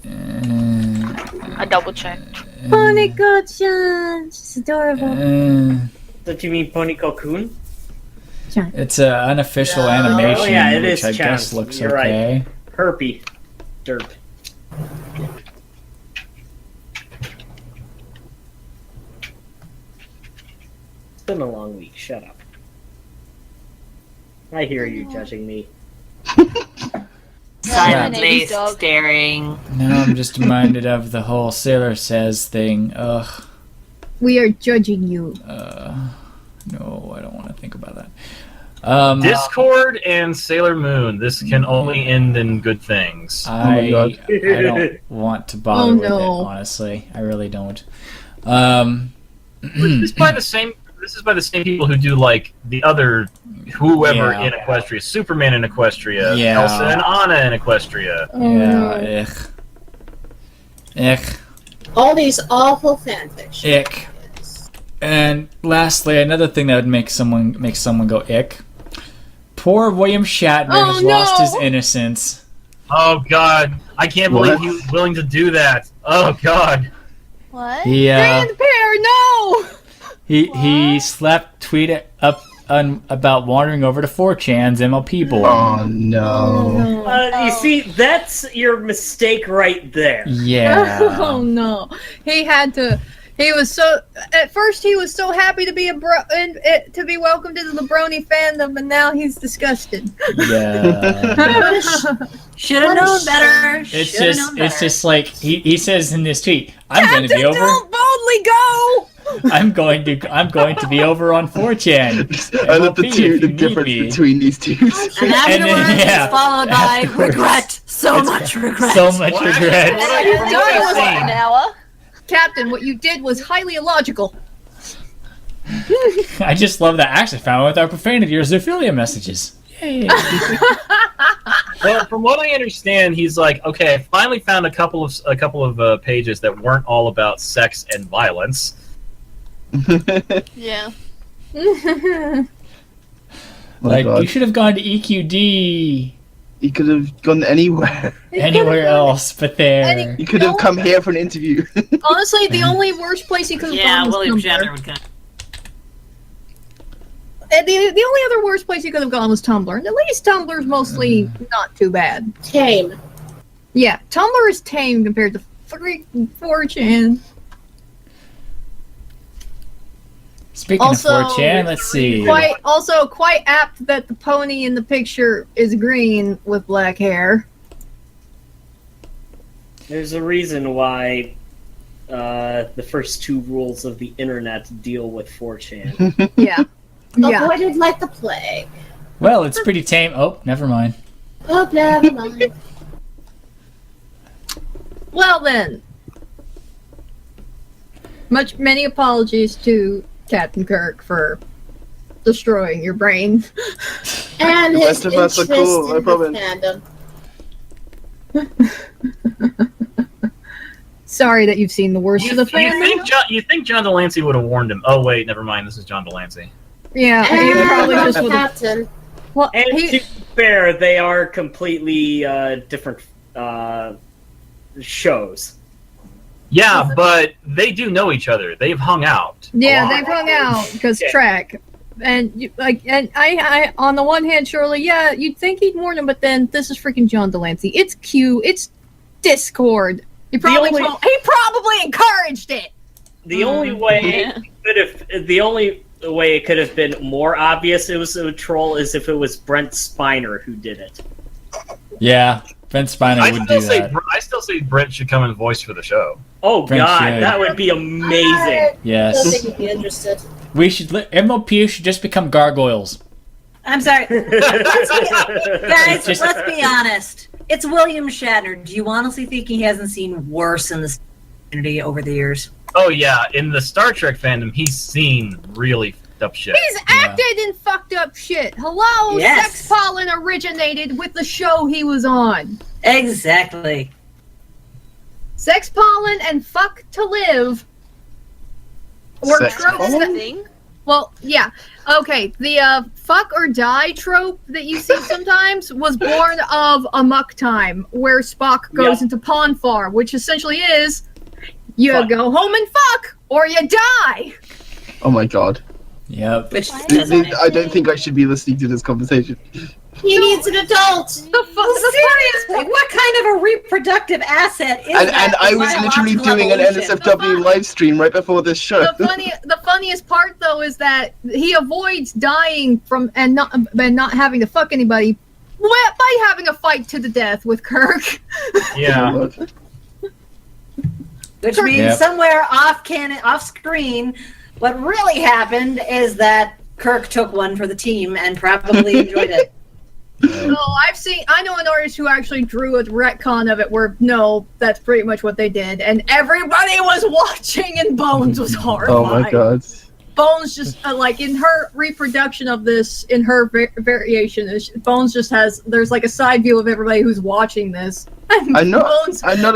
Uh, I double checked. Ponyco-chan. She's adorable. Don't you mean Ponyco-kun? It's an unofficial No. animation, Oh, yeah, it which is I Chan. guess looks You're right. okay. Herpy. Derp. It's been a long week. Shut up. I hear you judging me. Silently staring. Now I'm just reminded of the whole Sailor Says thing. Ugh. We are judging you. No, I don't want to think about that. Discord and Sailor Moon. This can only end in good things. I God. don't want to bother Oh, with it, no. honestly. I really don't. This is by the same. This is by the same people who do like the other whoever Yeah. in Equestria, Superman in Equestria, Yeah. Elsa and Anna in Equestria. Yeah, Ick. All these awful fanfiction. Ick. And lastly, another thing that would make someone go ick. Poor William Shatner Oh, has lost no. his innocence. Oh God, I can't believe What? he was willing to do that. Oh God. What? He Grandpair, no! he slapped tweet up about wandering over to 4chan's MLP board. Oh no. You see, that's your mistake right there. Yeah. Oh no. He had to He was so. At first, he was so happy to be to be welcomed into the Brony fandom, and now he's disgusted. Yeah. Should have known better. It's just like he says in this tweet, I'm going to be over. Don't boldly go. I'm going to be over on 4chan. I love the MLP difference if you need me. between these two. And afterwards, yeah. it's followed by regret. So much regret. So much regret. From what I've seen- An hour. Captain, what you did was highly illogical. I just love that action found with our profanity or zoophilia messages. Yay. Well, from what I understand, he's like, okay, I finally found a couple of pages that weren't all about sex and violence. Yeah. Like, God. you should have gone to EQD. He could have gone anywhere. Anywhere else but there. You could have come here for an interview. Honestly, the only worst place he could have Yeah, gone was William Tumblr. Shatner would kind of. And the only other worst place he could have gone was Tumblr. And at least Tumblr's mostly not too bad. Tame. Yeah, Tumblr is tame compared to freaking 4chan. Speaking Also, of 4chan, let's see. Quite apt that the pony in the picture is green with black hair. There's a reason why the first two rules of the internet deal with 4chan. Yeah. Yeah. Avoided like the plague. Well, it's pretty tame. Oh, never mind. Oh, never mind. Well then. Many apologies to Captain Kirk for destroying your brain. And The his rest of us are interest cool, no in problem. the fandom. Sorry that you've seen the worst of the fandom. You think John Delancey would have warned him? Oh wait, never mind. This is John Delancey. Yeah, he And probably just the would have. captain. Well, And to be fair, they are completely different shows. Yeah, but they do know each other. They've hung out. a yeah, lot. they've hung out because Yeah. track. And I, on the one hand, surely, yeah, you'd think he'd warn him, but then this is freaking John Delancey. It's Q. It's Discord. He probably encouraged it. The only way it could have been more obvious it was a troll is if it was Brent Spiner who did it. Yeah, Ben Spiner would do that. I still say Brent should come and voice for the show. Oh Brent god, should. that would be amazing. I don't Yes. think he'd be interested. We should. MLP should just become gargoyles. I'm sorry. Guys, Just- let's be honest. It's William Shatner. Do you honestly think he hasn't seen worse in this community over the years? Oh yeah, in the Star Trek fandom, he's seen really fucked up shit. He's acted in fucked up shit. Hello, Yes. Sex Pollen originated with the show he was on. Exactly. Sex Pollen and Fuck to Live were Sex tropes Pollen? that. Thing. Well, yeah. Okay, the fuck or die trope that you see sometimes was born of Amok Time, where Spock goes Yep. into Pawn Farm, which essentially is you Fuck. go home and fuck, or you die. Oh my god. Yep. Which doesn't make I don't think I should be listening to this conversation. He needs an adult. Seriously, what kind of a reproductive asset is And that? I in was literally biological doing an evolution? NSFW live stream right before this show. The funniest part though is that he avoids dying from and not having to fuck anybody by having a fight to the death with Kirk. Yeah. Which means Yep. somewhere off screen, what really happened is that Kirk took one for the team and probably enjoyed it. No, I know an artist who actually drew a retcon of it where no, that's pretty much what they did, and everybody was watching, and Bones was horrified. Oh my god. Bones just like in her reproduction of this, in her variation, Bones just has there's like a side view of everybody who's watching this. And I'm not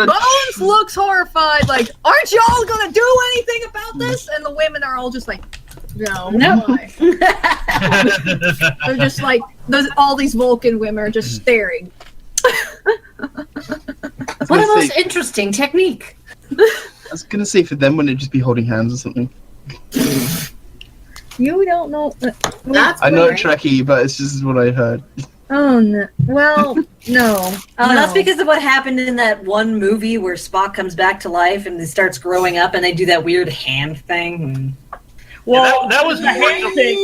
a Bones looks horrified, like, aren't y'all gonna do anything about this? And the women are all just like, no. Why? They're just like, all these Vulcan women are just staring. What a most interesting technique. I was gonna say for them, wouldn't it just be holding hands or something? You don't know. That's I'm not a weird. Trekkie, but it's just what I heard. Oh no. Well, no. Oh, no. that's because of what happened in that one movie where Spock comes back to life and he starts growing up, and they do that weird hand thing. Well, that was the hand thing.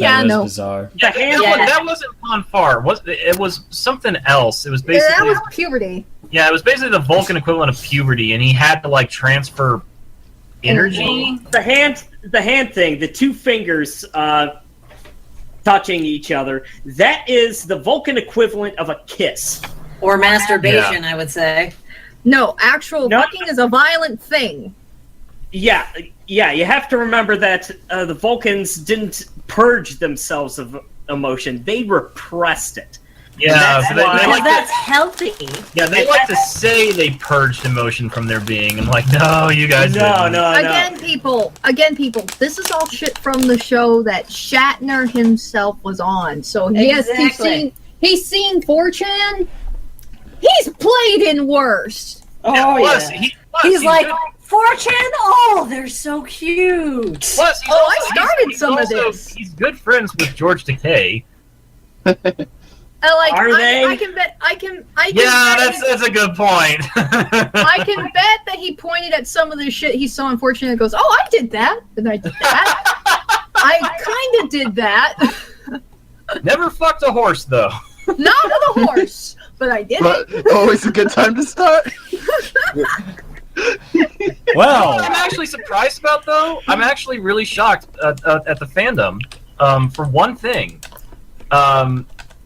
Yeah, That was no. bizarre. The hand that wasn't Ponfar. It was something else. It was basically That was puberty. Yeah, it was basically the Vulcan equivalent of puberty, and he had to like transfer energy. The hand thing, the two fingers touching each other. That is the Vulcan equivalent of a kiss. Or masturbation, I would say. No, actual fucking is a violent thing. Yeah. You have to remember that the Vulcans didn't purge themselves of emotion; they repressed it. Yeah, so that's healthy. Yeah, they like to say they purged emotion from their being. I'm like, no, you guys didn't. Again, people, this is all shit from the show that Shatner himself was on. So yes, he's seen 4chan. He's played in worse. He's like, 4chan, oh, they're so cute. Plus, I started some of this. He's good friends with George Takei. Are they? I can bet. Yeah, that's a good point. I can bet that he pointed at some of the shit he saw in 4chan and goes, "Oh, I did that, and I did that. I kind of did that." Never fucked a horse though. Not with a horse, but I did it. Always a good time to start. Well, I'm actually surprised about though. I'm actually really shocked at the fandom. For one thing,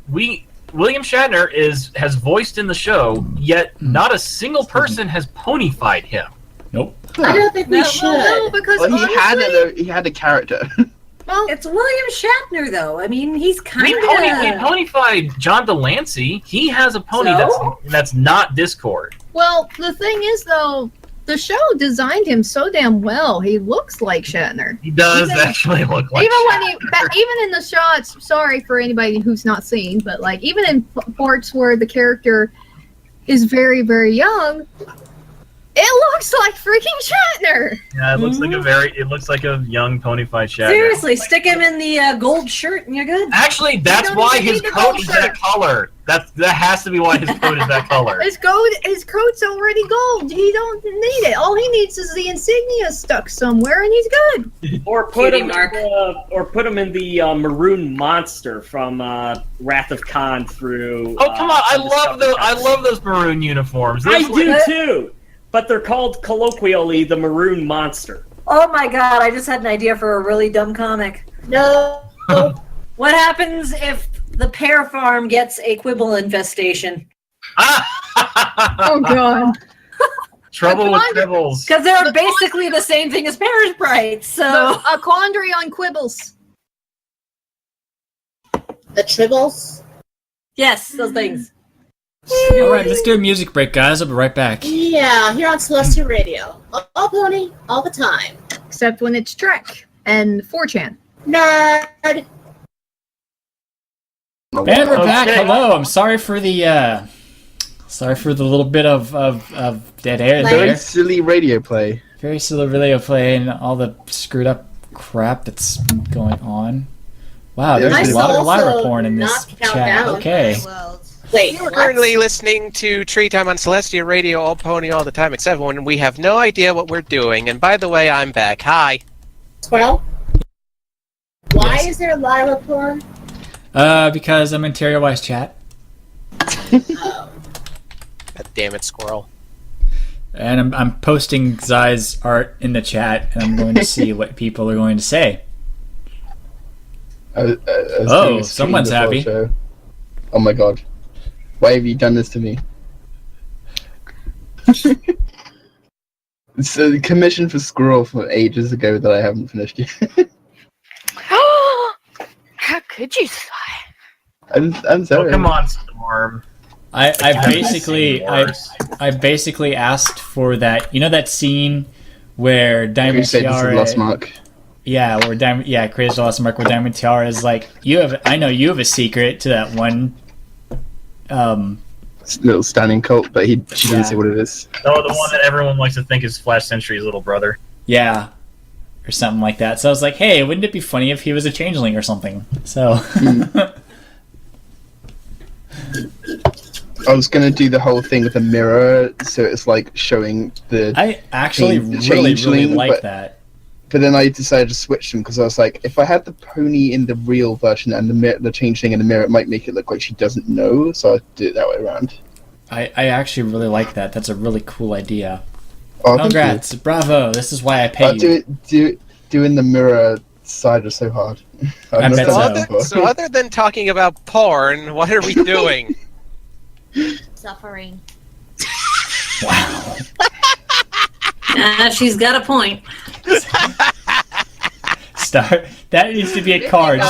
William Shatner has voiced in the show, yet not a single person has ponified him. Nope. I don't think we should. No, because He had a character. Well, it's William Shatner, though. I mean, he's kind We of... ponified John Delancey. He has a pony that's not Discord. Well, the thing is, though, the show designed him so damn well. He looks like Shatner. He does actually look like even Shatner. Even in the shots. Sorry for anybody who's not seen, but like even in parts where the character is very, very young, it looks like freaking Shatner. Yeah, it looks like a young ponified Shatner. Seriously, stick him in the gold shirt and you're good. Actually, that's why his coat is that color. That has to be why his coat is that color. His coat's already gold. He don't need it. All he needs is the insignia stuck somewhere, and he's good. Or put him in the maroon monster from Wrath of Khan through. Oh come on! I love those maroon uniforms. I do too. But they're called colloquially the Maroon Monster. Oh my god, I just had an idea for a really dumb comic. No. What happens if the pear farm gets a quibble infestation? Oh god. Trouble with quibbles. Because they're basically the same thing as pear sprites, so... A quandary on quibbles. The tribbles? Yes, those things. All right, let's do a music break, guys. I'll be right back. Yeah, here on Celestial Radio. All pony, all the time. Except when it's Trek and 4chan. Nerd! And we're back. Hello. I'm sorry for the little bit of dead air there. Very silly radio play. Very silly radio play and all the screwed up crap that's going on. Wow, there's a lot of Lyra porn in this chat. Okay. Wait, You're currently listening to Treetime on Celestia Radio, all pony all the time, except when we have no idea what we're doing. And by the way, I'm back. Hi. Well, why is there Lyra porn? Because I'm in Terry Wise chat. Oh. God damn it, squirrel. And I'm posting Zai's art in the chat, and I'm going to see what people are going to say. Someone's happy. Oh my god. Why have you done this to me? It's a commission for Squirrel from ages ago that I haven't finished yet. How could you, Sai? I'm sorry. Oh, come on, Storm. I basically asked for that. You know that scene where Diamond Tiara. Lost Mark. Yeah, Creator's Lost Mark, where Diamond Tiara is like, I know you have a secret to that one. Little standing cult, but she didn't say what it is. Oh, the one that everyone likes to think is Flash Sentry's little brother. Yeah, or something like that. So I was like, hey, wouldn't it be funny if he was a changeling or something? So. I was gonna do the whole thing with a mirror, so it's like showing the. I actually the really changeling, like but- that. But then I decided to switch them because I was like, if I had the pony in the real version and the changeling in the mirror, it might make it look like she doesn't know. So I did it that way around. I actually really like that. That's a really cool idea. Oh, thank you. Congrats, bravo! This is why I pay you. Doing the mirror side was so hard. I bet so. So other than talking about porn, what are we doing? Suffering. Wow. She's got a point. Star. That needs to be a card.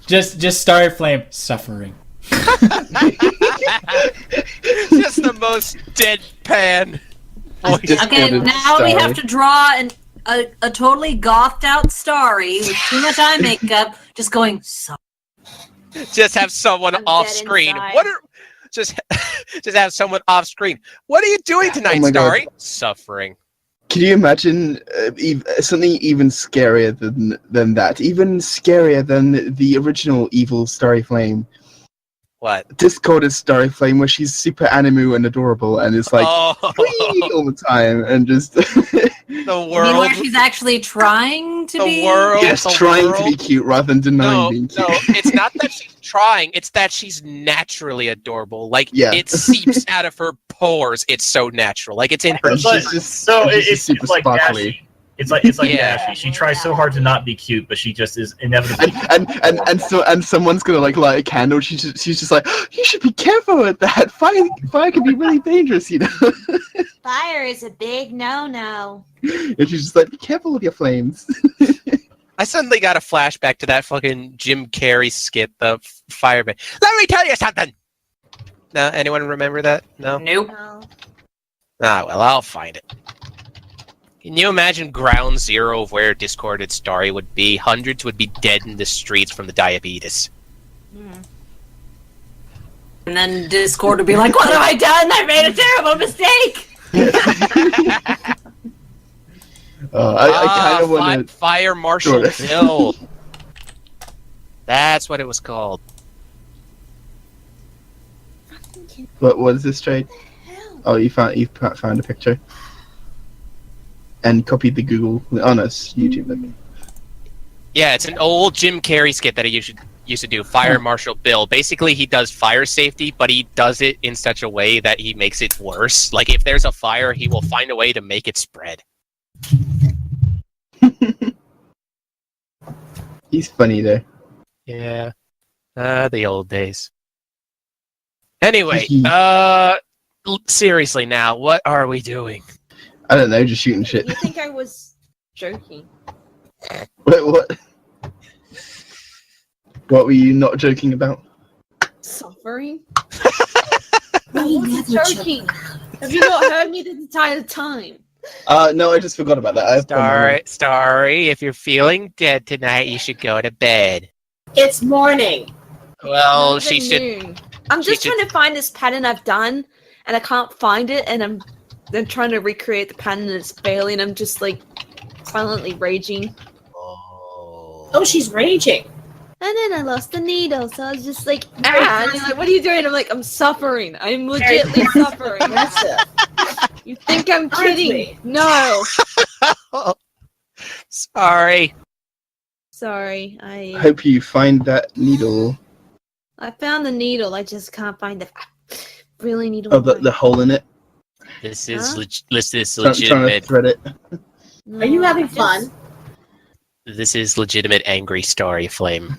Just Star Flame suffering. Just the most deadpan voice. Okay, now we have to draw a totally gothed out Starry with too much eye makeup, just going. Just have someone off screen. inside. What are just have someone off screen? What are you doing tonight, Oh my God. Starry? Suffering. Can you imagine something even scarier than that? Even scarier than the original evil Starry Flame. What? Discorded Starry Flame, where she's super animu and adorable, and it's like "Whee!" all the time, and just the I mean, world. where she's actually trying to be. The world. yes, the trying world. to be cute rather than denying being cute. No, it's not that she's trying. It's that she's naturally adorable. Like Yeah. it seeps out of her pores. It's so natural. Like it's in her. And But- she's just, So she's just it's super like sparkly. Ashley. It's like Yeah. Ashley. She tries so hard to not be cute, but she just is inevitably. And someone's gonna like light a candle. She's just like, you should be careful with that. Fire can be really dangerous, you know. Fire is a big no-no. And she's just like, be careful with your flames. I suddenly got a flashback to that fucking Jim Carrey skit, the fireman. Let me tell you something. No, anyone remember that? No. Nope. No. Ah, well, I'll find it. Can you imagine ground zero of where Discorded Starry would be? Hundreds would be dead in the streets from the diabetes. And then Discord would be like, "What have I done? I made a terrible mistake." I kind of want to. Fire Marshal Sure. Bill. That's what it was called. What is this trade? Oh, you found a picture. And copied the Google. Oh no, it's YouTube. Yeah, it's an old Jim Carrey skit that he used to do, Fire Marshal Bill. Basically, he does fire safety, but he does it in such a way that he makes it worse. Like, if there's a fire, he will find a way to make it spread. He's funny though. Yeah. The old days. Anyway, seriously now, what are we doing? I don't know, just shooting shit. You think I was joking? Wait, what? What were you not joking about? Suffering? I wasn't joking. Have you not heard me this entire time? No, I just forgot about that. Starry, if you're feeling dead tonight, you should go to bed. It's morning. Well, Not she even should. noon. I'm just she should- trying to find this pattern I've done, and I can't find it, and I'm trying to recreate the pattern, and it's failing. I'm just like silently raging. Oh, she's raging. And then I lost the needle, so I was just like, and he's like, what are you doing? I'm like, I'm suffering. I'm legitly suffering. You think I'm kidding? No. Sorry. Sorry. I hope you find that needle. I found the needle. I just can't find the really needle. Oh, the hole in it. This is Huh? this is Trying to legitimate. thread it. Are you having fun? This is legitimate angry Starry Flame.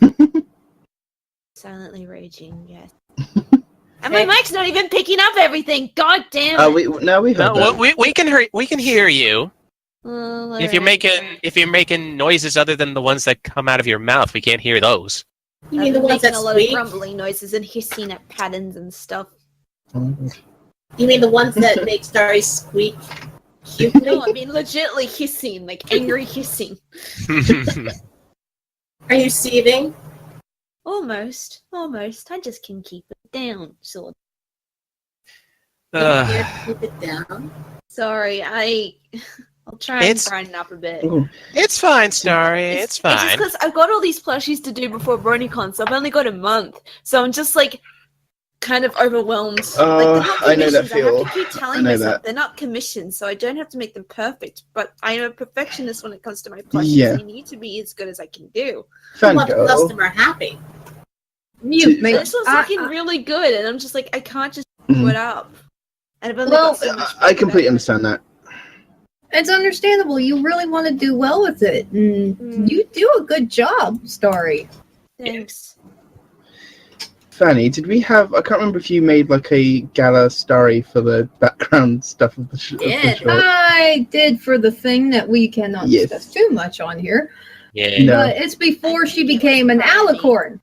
Silently raging, yes. And my mic's not even picking up everything. God damn it. We heard No, that. we can hear you. Well, If you're making noises other than the ones that come out of your mouth, we can't hear those. You mean the ones that making a lot of squeak? grumbling noises and hissing at patterns and stuff. You mean the ones that make Starry squeak? No, I mean legitimately hissing, like angry hissing. Are you seething? Almost. I just can keep it down, sort You can't keep it down. Sorry, I'll try and It's- brighten up a bit. It's fine, Starry. It's It's just fine. because I've got all these plushies to do before BronyCon, so I've only got a month. So I'm just like kind of overwhelmed. I know that commissions. I feel. have to keep I telling know myself that. they're not commissions, so I don't have to make them perfect. But I am a perfectionist when it comes to my plushies. Yeah. They need to be as good as I can do. You want the Fangirl. customer happy. You make This one's looking really good, and I'm just like, I can't just do it up. And I've only got so much I completely understand that. It's understandable. You really want to do well with it. And you do a good job, Starry. Thanks. Fanny, did we have? I can't remember if you made like a gala starry for the background stuff of the show. I did for the thing that we cannot discuss too much on here. Yeah. No. But it's before she became an alicorn.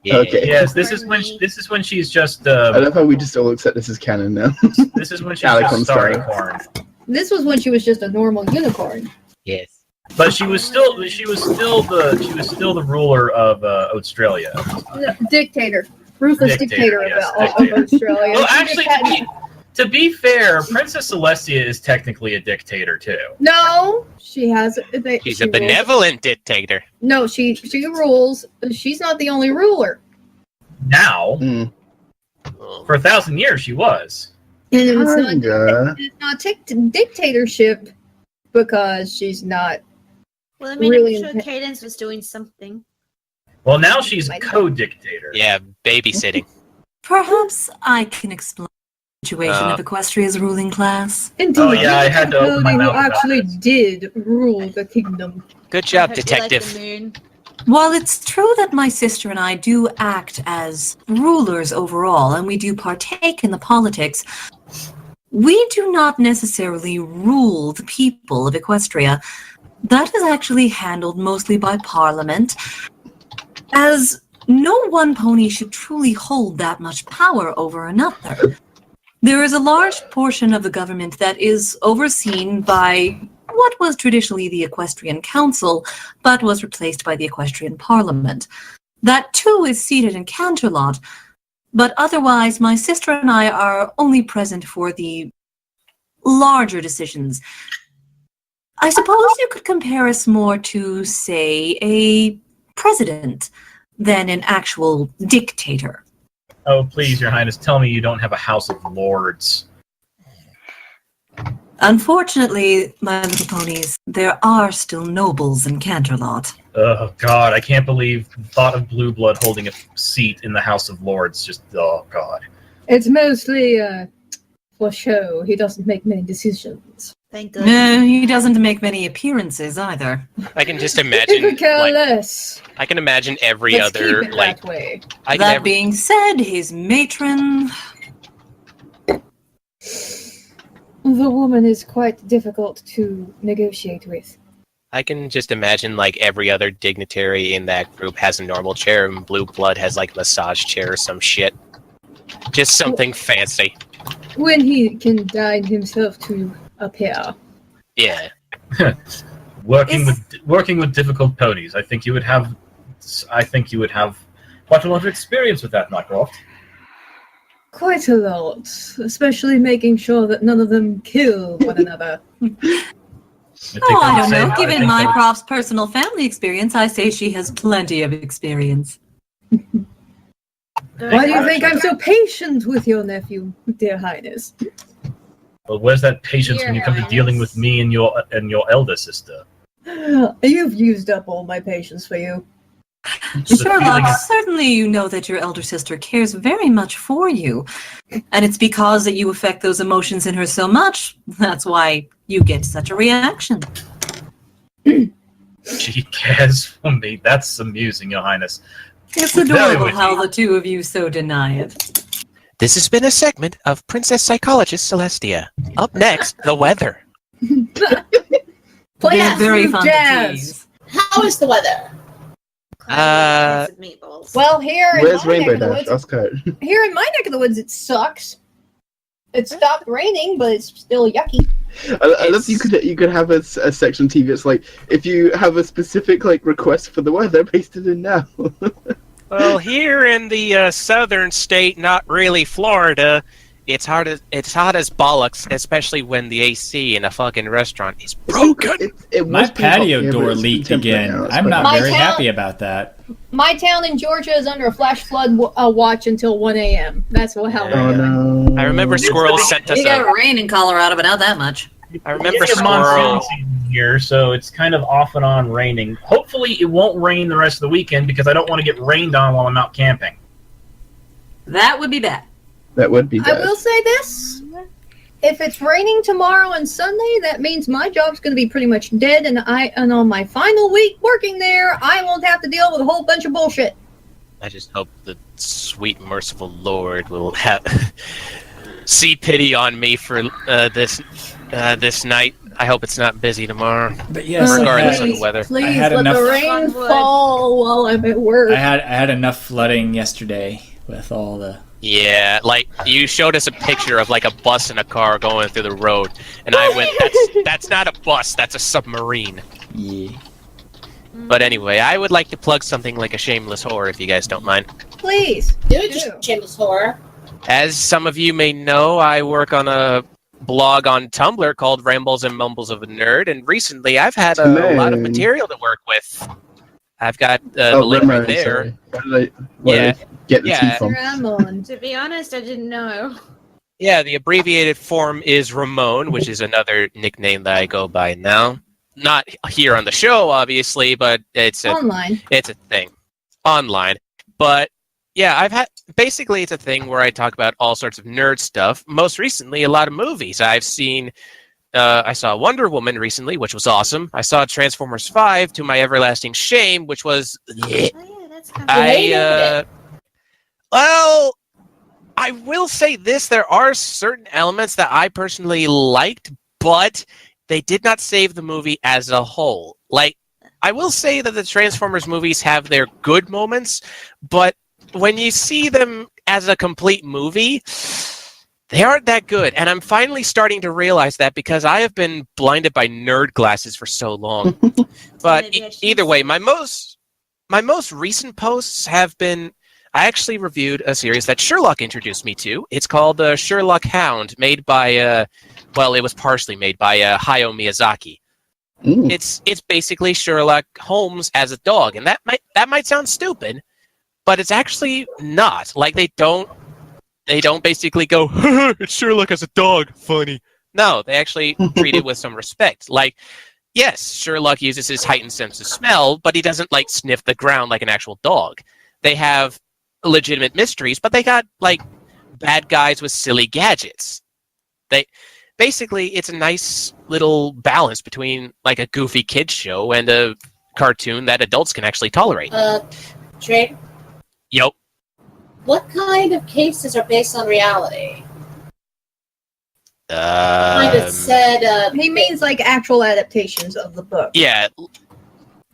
Yeah. Okay. Yes, this is when she's just. I love how we just all accept this as canon now. This is when she's Alicorn just Starry. Starry Corn. This was when she was just a normal unicorn. Yes. But she was still the ruler of Australia. No, dictator. Ruthless dictator of dictator. Australia. Well, She actually, just had- to be fair, Princess Celestia is technically a dictator too. No, she has. She's she a rules. benevolent dictator. No, she rules. She's not the only ruler. Now, for 1,000 years, she was. And it's not dictatorship because she's not. Well, I mean, Really I'm sure Cadence was doing something. Well, now she's co-dictator. Yeah, babysitting. Perhaps I can explain the situation of Equestria's ruling class. Indeed. Oh yeah, I had to open my Cody, who mouth about actually did rule the kingdom. Good job, detective. While it's true that my sister and I do act as rulers overall, and we do partake in the politics, we do not necessarily rule the people of Equestria. That is actually handled mostly by Parliament, as no one pony should truly hold that much power over another. There is a large portion of the government that is overseen by what was traditionally the Equestrian Council, but was replaced by the Equestrian Parliament. That too is seated in Canterlot, but otherwise my sister and I are only present for the larger decisions. I suppose you could compare us more to, say, a president than an actual dictator. Oh, please, Your Highness, tell me you don't have a House of Lords. Unfortunately, my little ponies, there are still nobles in Canterlot. Oh, God, I can't believe the thought of Blue Blood holding a seat in the House of Lords. Just, oh, God. It's mostly for show. He doesn't make many decisions. Thank No, he doesn't make many appearances either. I can just imagine. Could care less. I can imagine every Let's other keep it like. that way. That being said, his matron. The woman is quite difficult to negotiate with. I can just imagine like every other dignitary in that group has a normal chair, and Blue Blood has like a massage chair or some shit. Just something fancy. When he can dine himself to appear. Yeah. working with difficult ponies. I think you would have quite a lot of experience with that, Mycroft. Quite a lot, especially making sure that none of them kill one another. Oh, I don't know. Given Mycroft's personal family experience, I say she has plenty of experience. Why do you think I'm so patient with your nephew, dear Highness? Well, where's that patience when you come to dealing with me and your elder sister? You've used up all my patience for you. Sherlock, certainly you know that your elder sister cares very much for you. And it's because that you affect those emotions in her so much, that's why you get such a reaction. She cares for me. That's amusing, Your Highness. It's Very adorable witty. how the two of you so deny it. This has been a segment of Princess Psychologist Celestia. Up next, the weather. Play They're very fun to jazz. How is the weather? Well, here in Where's my Rainbow neck of the Dash? woods, Oscar. here in my neck of the woods, it sucks. It stopped raining, but it's still yucky. I love you could have a section on TV. It's like if you have a specific like request for the weather, paste it in now. Well, here in the southern state, not really Florida, it's hot as bollocks, especially when the AC in a fucking restaurant is broken. My patio door leaked again. I'm not very happy about that. My town in Georgia is under a flash flood watch until 1 a.m. That's how Oh no! I remember Squirrel sent us You got rain in Colorado, but not that much. I remember It's Squirrel. monsoon season here, so it's kind of off and on raining. Hopefully, it won't rain the rest of the weekend because I don't want to get rained on while I'm out camping. That would be bad. That would be I bad. will say this. If it's raining tomorrow and Sunday, that means my job's going to be pretty much dead, and on my final week working there, I won't have to deal with a whole bunch of bullshit. I just hope the sweet, merciful Lord will see pity on me for this night. I hope it's not busy tomorrow. But yes, regardless of the weather. Please had let enough- the rain fall while I'm at work. I had enough flooding yesterday with all the. Yeah, like you showed us a picture of like a bus and a car going through the road, and I went, "That's not a bus, that's a submarine." Yeah. But anyway, I would like to plug something like a shameless whore, if you guys don't mind. Please. Do it, just shameless horror. As some of you may know, I work on a blog on Tumblr called Rambles and Mumbles of a Nerd, and recently I've had a lot of material to work with. I've got the link right there. Where did I get the T from? To be honest, I didn't know. Yeah, the abbreviated form is Ramon, which is another nickname that I go by now. Not here on the show, obviously, but it's Online. It's a thing. Online. But yeah, basically it's a thing where I talk about all sorts of nerd stuff. Most recently, a lot of movies. I've seen I saw Wonder Woman recently, which was awesome. I saw Transformers 5 to my everlasting shame, which was well, I will say this, there are certain elements that I personally liked, but they did not save the movie as a whole. Like, I will say that the Transformers movies have their good moments, but when you see them as a complete movie, they aren't that good. And I'm finally starting to realize that because I have been blinded by nerd glasses for so long. But either way, my most recent posts have been, I actually reviewed a series that Sherlock introduced me to. It's called Sherlock Hound, made by, well, it was partially made by Hayao Miyazaki. It's basically Sherlock Holmes as a dog, and that might sound stupid, but it's actually not. Like, they don't basically go, it's Sherlock as a dog, funny. No, they actually treat it with some respect. Like, yes, Sherlock uses his heightened sense of smell, but he doesn't, like, sniff the ground like an actual dog. They have legitimate mysteries, but they got, like, bad guys with silly gadgets. Basically, it's a nice little balance between, like, a goofy kid's show and a cartoon that adults can actually tolerate. Trey? Yep. What kind of cases are based on reality? He means like actual adaptations of the book. Yeah.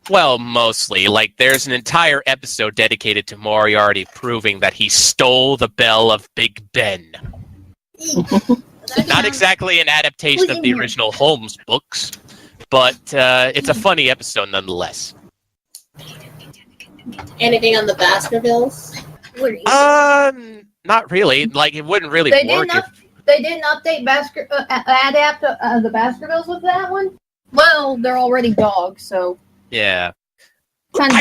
Well, mostly. Like, there's an entire episode dedicated to Moriarty proving that he stole the bell of Big Ben. Not exactly an adaptation of the original Holmes books, but it's a funny episode nonetheless. Anything on the Baskervilles? Not really. Like, it wouldn't really work if... They didn't update adapt the Baskervilles with that one? Well, they're already dogs, so... Yeah. Kind of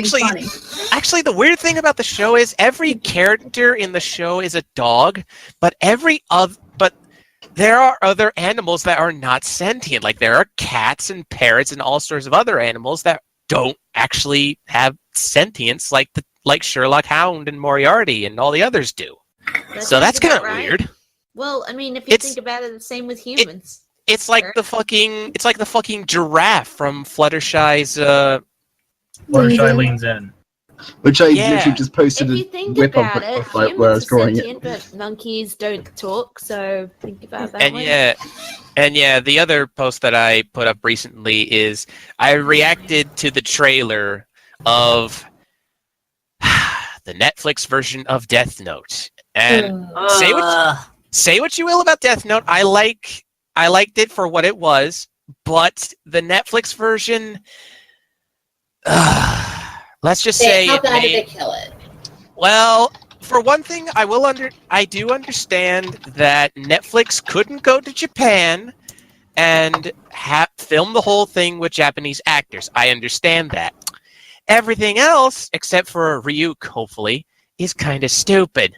Actually, the weird thing about the show is every character in the show is a dog, but there are other animals that are not sentient. Like, there are cats and parrots and all sorts of other animals that don't actually have sentience like Sherlock Hound and Moriarty and all the others do. So that's kind of weird. Well, I mean, if you think about it, the same with humans. It's like the fucking giraffe from Fluttershy's Fluttershy Leans In. Which I literally just posted If a you think whip about of it, like, where I was humans are drawing sentient, it. but monkeys don't talk, so think about that way. And the other post that I put up recently is I reacted to the trailer of the Netflix version of Death Note. And say what you will about Death Note, I liked it for what it was, but the Netflix version, let's just say, how bad did they kill it? Well, for one thing, I do understand that Netflix couldn't go to Japan and film the whole thing with Japanese actors. I understand that. everything else, except for Ryuk, hopefully, is kind of stupid.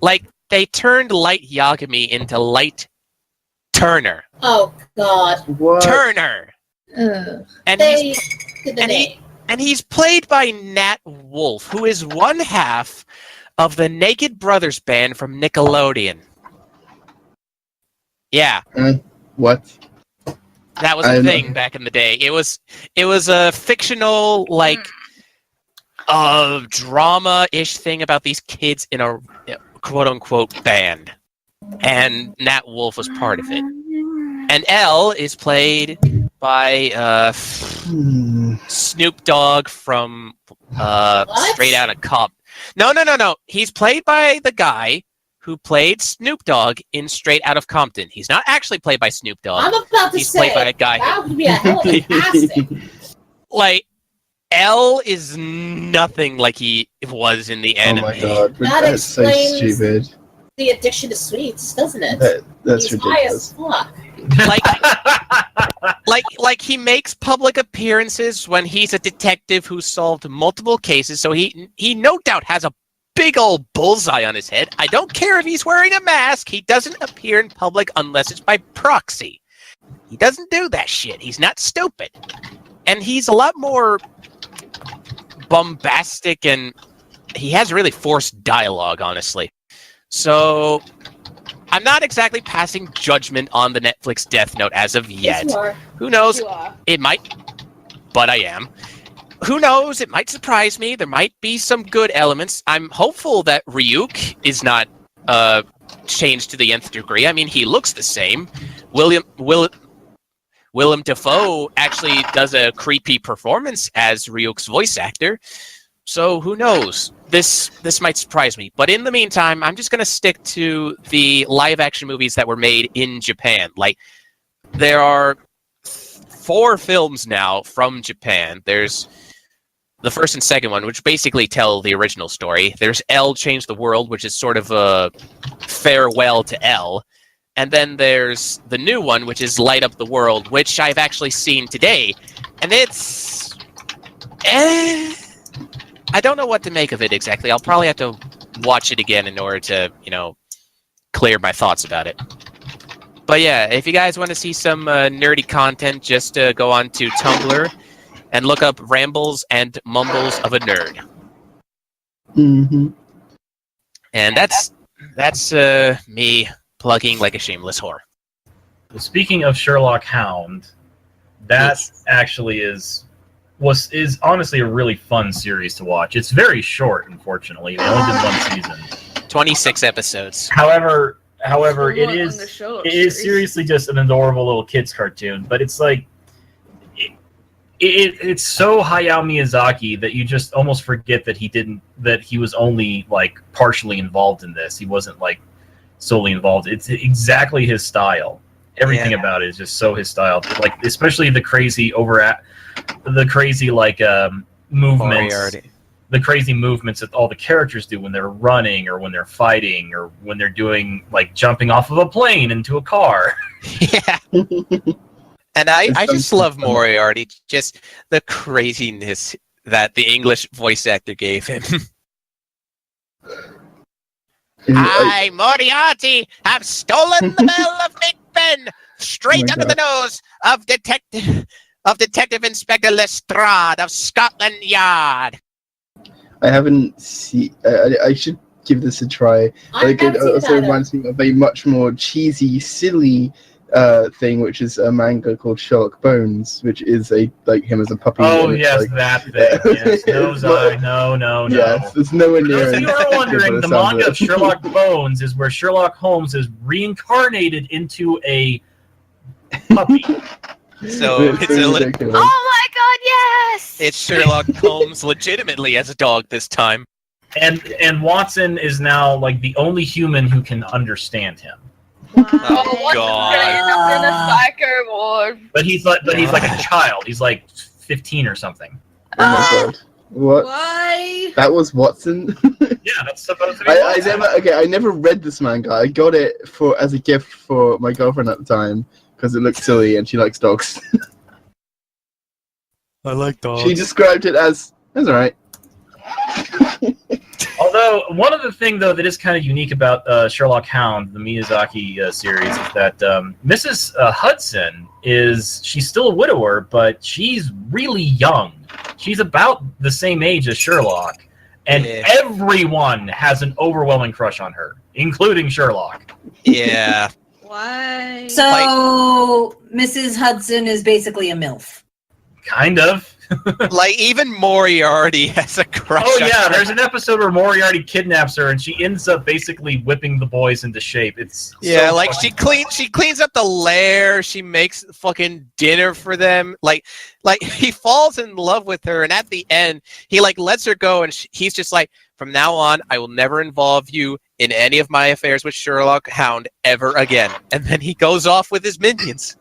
Like, they turned Light Yagami into Light Turner. Oh God. What? Turner! And They did the name. and he's played by Nat Wolff, who is one half of the Naked Brothers band from Nickelodeon. Yeah. What? That was a thing back in the day. It was a fictional, like, drama-ish thing about these kids in a quote-unquote band. And Nat Wolff was part of it. And L is played by Snoop Dogg from Straight Outta Compton. No. He's played by the guy who played Snoop Dogg in Straight Outta Compton. He's not actually played by Snoop Dogg. I'm about to He's say played by a guy. that would be a hell of a casting. Like, L is nothing like he was in the anime. Oh my god, That that's so explains- stupid. The addiction to sweets, doesn't it? That's He's high as ridiculous. fuck. Like he makes public appearances when he's a detective who solved multiple cases, so he no doubt has a big old bullseye on his head. I don't care if he's wearing a mask, he doesn't appear in public unless it's by proxy. He doesn't do that shit. He's not stupid. And he's a lot more bombastic, and he has really forced dialogue, honestly. So, I'm not exactly passing judgment on the Netflix Death Note as of yet. Yes, you are. Who knows? You are. It might, but I am. Who knows? It might surprise me. There might be some good elements. I'm hopeful that Ryuk is not changed to the nth degree. I mean, he looks the same. Willem Dafoe actually does a creepy performance as Ryuk's voice actor. So who knows? This might surprise me. But in the meantime, I'm just going to stick to the live-action movies that were made in Japan. Like, there are 4 films now from Japan. There's the first and second one, which basically tell the original story. There's L Change the World, which is sort of a farewell to L. And then there's the new one, which is Light Up the World, which I've actually seen today. And it's... I don't know what to make of it exactly. I'll probably have to watch it again in order to, clear my thoughts about it. But yeah, if you guys want to see some nerdy content, just go on to Tumblr and look up Rambles and Mumbles of a Nerd. Mm-hmm. And that's me plugging like a shameless whore. Well, speaking of Sherlock Hound, that actually is honestly a really fun series to watch. It's very short, unfortunately. They only did 1 season. 26 episodes. However, it is seriously just an adorable little kids cartoon. But it's like it's so Hayao Miyazaki that you just almost forget that he was only like partially involved in this. He wasn't like solely involved. It's exactly his style. Everything about it is just so his style. Like especially the crazy movements. Moriarty. The crazy movements that all the characters do when they're running or when they're fighting or when they're doing like jumping off of a plane into a car. Yeah. And I just love Moriarty, just the craziness that the English voice actor gave him. I, Moriarty, have stolen the bell of Big Ben straight under the nose of Detective Inspector Lestrade of Scotland Yard. I haven't seen. I should give this a try. Like, it also reminds me of a much more cheesy, silly thing, which is a manga called Sherlock Bones, which is him as a puppy. Oh yes, that thing. Yes, no. Yes, there's nowhere near. So you were wondering, the manga of Sherlock Bones is where Sherlock Holmes is reincarnated into a puppy. So it's a Oh my god, yes! It's Sherlock Holmes legitimately as a dog this time. And Watson is now like the only human who can understand him. Oh God! In a ward. But he's like a child. He's like 15 or something. Oh my god! What? Why? That was Watson. Yeah, that's supposed to be. I never read this manga. I got it as a gift for my girlfriend at the time because it looked silly and she likes dogs. I like dogs. She described it as That's all right. Although one of the things though that is kind of unique about Sherlock Hound, the Miyazaki series, is that Mrs. Hudson she's still a widower, but she's really young. She's about the same age as Sherlock, and everyone has an overwhelming crush on her, including Sherlock. Yeah. Why? So Mrs. Hudson is basically a MILF. Kind of. Like, even Moriarty has a crush Oh on yeah, her. there's an episode where Moriarty kidnaps her, and she ends up basically whipping the boys into shape. It's Yeah, so like fucking she cleans up the lair, she makes fucking dinner for them. Like he falls in love with her, and at the end he like lets her go, and he's just like, from now on I will never involve you in any of my affairs with Sherlock Hound ever again. And then he goes off with his minions.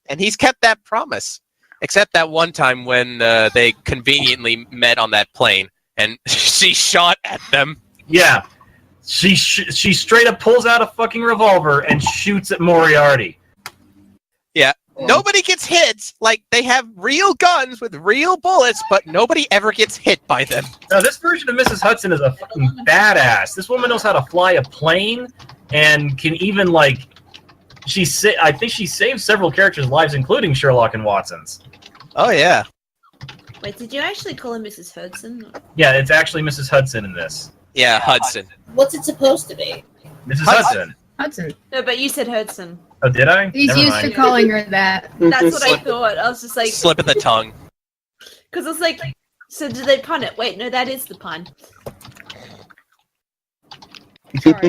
And he's kept that promise. Except that one time when they conveniently met on that plane, and she shot at them. Yeah, she straight up pulls out a fucking revolver and shoots at Moriarty. Yeah, nobody gets hit. Like, they have real guns with real bullets, but nobody ever gets hit by them. Now, this version of Mrs. Hudson is a fucking badass. This woman knows how to fly a plane and can even, like, I think she saved several characters' lives, including Sherlock and Watson's. Oh, yeah. Wait, did you actually call her Mrs. Hudson? Yeah, it's actually Mrs. Hudson in this. Yeah, Hudson. What's it supposed to be? Mrs. Hudson. Hudson. No, but you said Hudson. Oh, did I? He's Never used mind. to calling her that. That's what I thought. I was just like... Slip of the tongue. Because I was like, so did they pun it? Wait, no, that is the pun. Like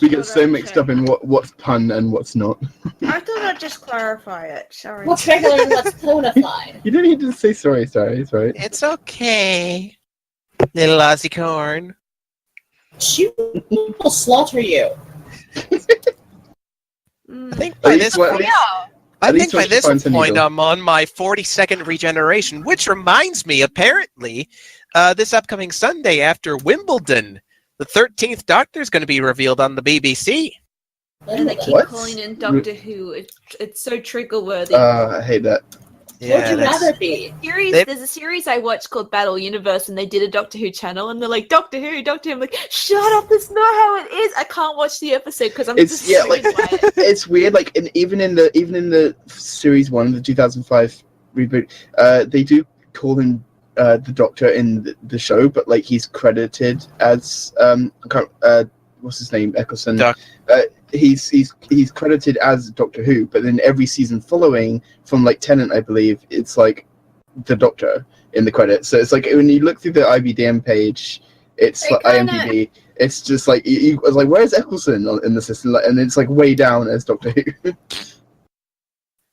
we get so mixed up in what's pun and what's not. I thought I'd just clarify it. Sorry. What's regular and what's bona-fide? You don't need to say sorry. It's right. It's okay, little Aussie corn. She will slaughter you. I think by this point, I'm on my 42nd regeneration, which reminds me, apparently, this upcoming Sunday after Wimbledon, the 13th Doctor is going to be revealed on the BBC. And they keep calling in Doctor Who. It's so trigger-worthy. I hate that. Would you rather be? There's a series I watched called Battle Universe, and they did a Doctor Who channel, and they're like, Doctor Who, Doctor Who. I'm like, shut up, that's not how it is. I can't watch the episode because I'm just triggered by it. It's weird. Like, even in the series 1, the 2005 reboot, they do call him the Doctor in the show, but like he's credited as what's his name, Eccleston. He's credited as Doctor Who, but then every season following, from like Tennant, I believe, it's like the Doctor in the credits. So it's like when you look through the IBDM page, it's like IMDb. It's just like you was like, where's Eccleston in the system? And it's like way down as Doctor Who.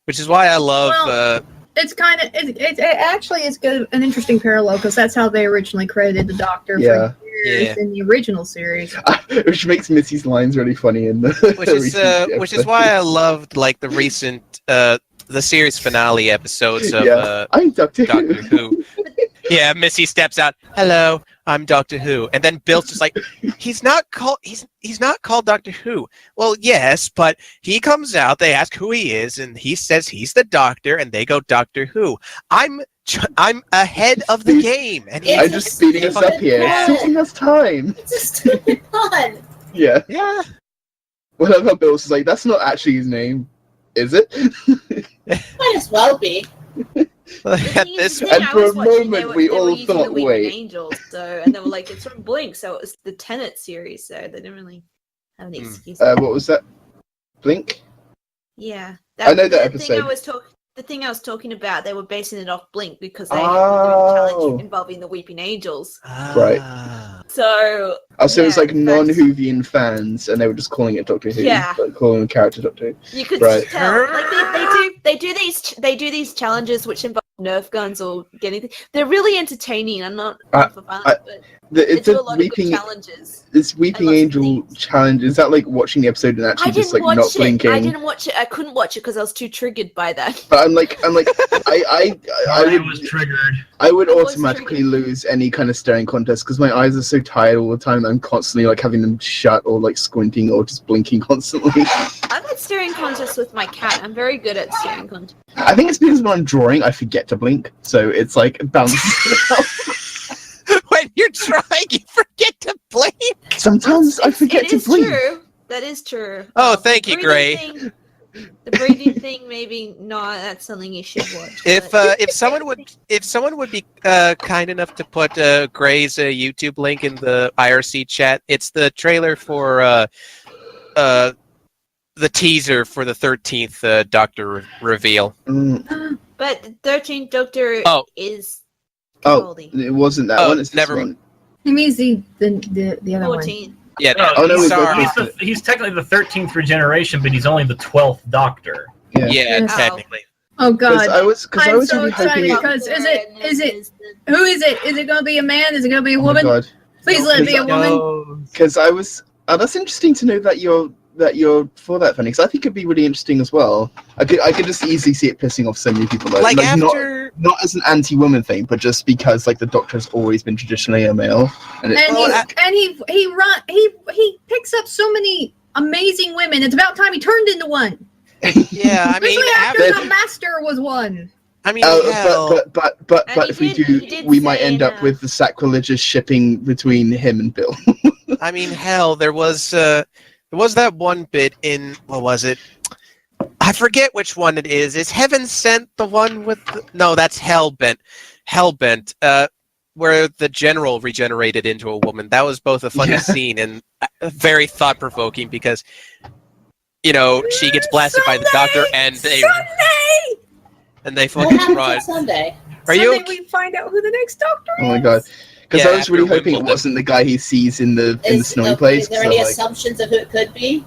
Which is why I love. It's kind of it actually is good, an interesting parallel because that's how they originally credited the Doctor for years in the original series. Which makes Missy's lines really funny in the which is why I loved like the recent the series finale episodes of I'm Doctor Who. Yeah, Missy steps out. Hello, I'm Doctor Who, and then Bill's just like, he's not called Doctor Who. Well, yes, but he comes out. They ask who he is, and he says he's the Doctor, and they go Doctor Who. I'm ahead of the game, and I'm just speeding us up here. It's taking us time. It's a stupid pun. Yeah. Yeah. Well, I love Bill's just like, that's not actually his name, is it? Might as well be. And for a moment, we all thought, wait. Angels, and they were like, it's from Blink, so it was the Tenet series, so they didn't really have any excuse. What was that? Blink? Yeah. I know that episode. The thing I was talking about, they were basing it off Blink because they were doing a challenge involving the Weeping Angels. Right. So. So it's like non-Whovian fans, and they were just calling it Doctor Who. Yeah. Like calling the character Doctor Who. You could tell. Like they do these challenges which involve Nerf guns or getting. They're really entertaining. I'm not for fun, but they do a lot of good challenges. This Weeping Angel challenge, is that like watching the episode and actually just like not blinking? I didn't watch it. I couldn't watch it because I was too triggered by that. But I'm like, I was triggered. I would automatically lose any kind of staring contest because my eyes are so tired all the time. I'm constantly like having them shut or like squinting or just blinking constantly. I I'm at steering contest with my cat. I'm very good at steering contest. I think it's because when I'm drawing, I forget to blink, so it's like balances it out. When you're trying, you forget to blink. Sometimes I forget to blink. True. That is true. Oh, thank you, Gray. The breathing thing, maybe not. That's something you should watch. If someone would be kind enough to put Gray's YouTube link in the IRC chat, it's the trailer for the teaser for the 13th Doctor reveal. But 13th Doctor is. Oh, it wasn't that one. It's never mind. He means the other 14th. one. Yeah, he's technically the 13th regeneration, but he's only the 12th Doctor. Yeah, technically. Oh God! I was I'm so really excited hoping because is it? Who is it? Is it going to be a man? Is it going to be a woman? God. Please let it be a woman. Because I was. That's interesting to know that you're for that, Fanny. Because I think it'd be really interesting as well. I could just easily see it pissing off so many people. Like after. Not as an anti-woman thing, but just because like the Doctor's always been traditionally a male, and he picks up so many amazing women. It's about time he turned into one. Yeah, I mean, after the Master was one. I mean, but if we do, we might end up with the sacrilegious shipping between him and Bill. I mean, hell, there was that one bit in what was it? I forget which one it is. Is Heaven Sent the one with no? That's Hellbent. Hellbent, where the general regenerated into a woman. That was both a funny scene and very thought-provoking because, you know, she gets blasted by the Doctor and they fucking run. Sunday. Are you? Sunday we find out who the next Doctor is. Oh my God! Because I was really after hoping it wasn't the guy he sees in the snowy place. Is there any assumptions of who it could be?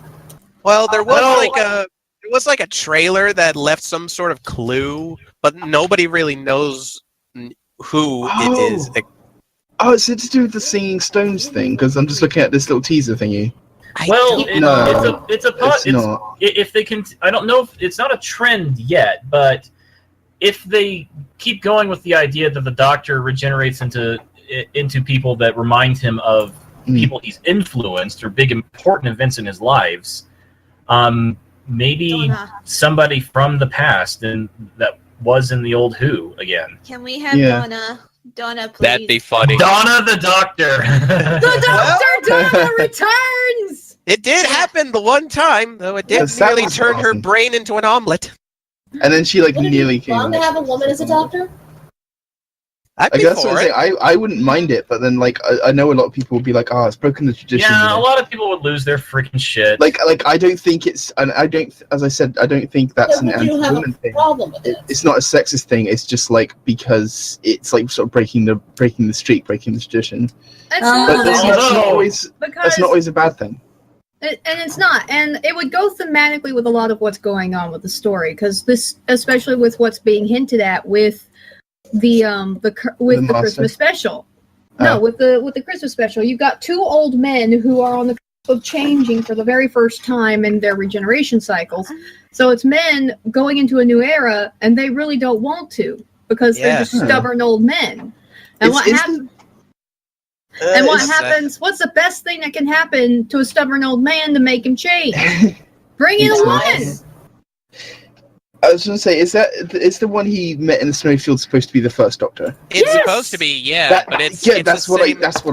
Well, there was like a trailer that left some sort of clue, but nobody really knows who it is. Oh, is it to do with the Singing Stones thing? Because I'm just looking at this little teaser thingy. If they can, I don't know if it's not a trend yet, but if they keep going with the idea that the Doctor regenerates into people that remind him of people he's influenced or big important events in his lives. Maybe somebody from the past and that was in the old Who again. Can we have Donna, please? That'd be funny. Donna the Doctor. Donna returns. It did happen the one time, though. It did nearly turn her brain into an omelet. And then she nearly came. Wrong to have a woman as a doctor? I guess what I'm saying, I wouldn't mind it, but then I know a lot of people would be like, "Oh, it's broken the tradition." Yeah, a lot of people would lose their freaking shit. Like I don't think it's, and I don't, as I said, I don't think that's an anti-woman thing. Problem with it. It's not a sexist thing. It's just because it's like sort of breaking the streak, breaking the tradition. But that's not always a bad thing. And it's not, and it would go thematically with a lot of what's going on with the story, because this, especially with what's being hinted at with the Christmas special. No, with the Christmas special, you've got two old men who are on the cusp of changing for the very first time in their regeneration cycles. So it's men going into a new era, and they really don't want to because they're just stubborn old men. And what happens? And what happens? What's the best thing that can happen to a stubborn old man to make him change? Bring in a woman. I was going to say, is the one he met in the snowy field supposed to be the first Doctor? It's supposed to be, but that's what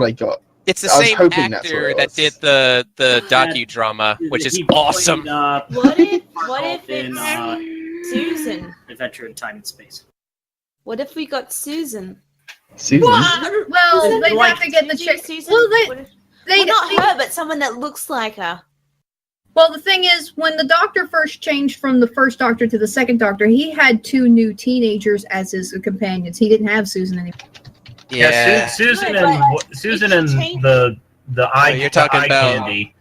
I got. It's the same actor that did the docudrama, which is awesome. What if it's Susan? Adventure in Time and Space. What if we got Susan? Susan? Well, they have to get the chick. Well, not her, but someone that looks like her. Well, the thing is, when the Doctor first changed from the first Doctor to the second Doctor, he had two new teenagers as his companions. He didn't have Susan anymore. Yeah, Susan and the eye candy,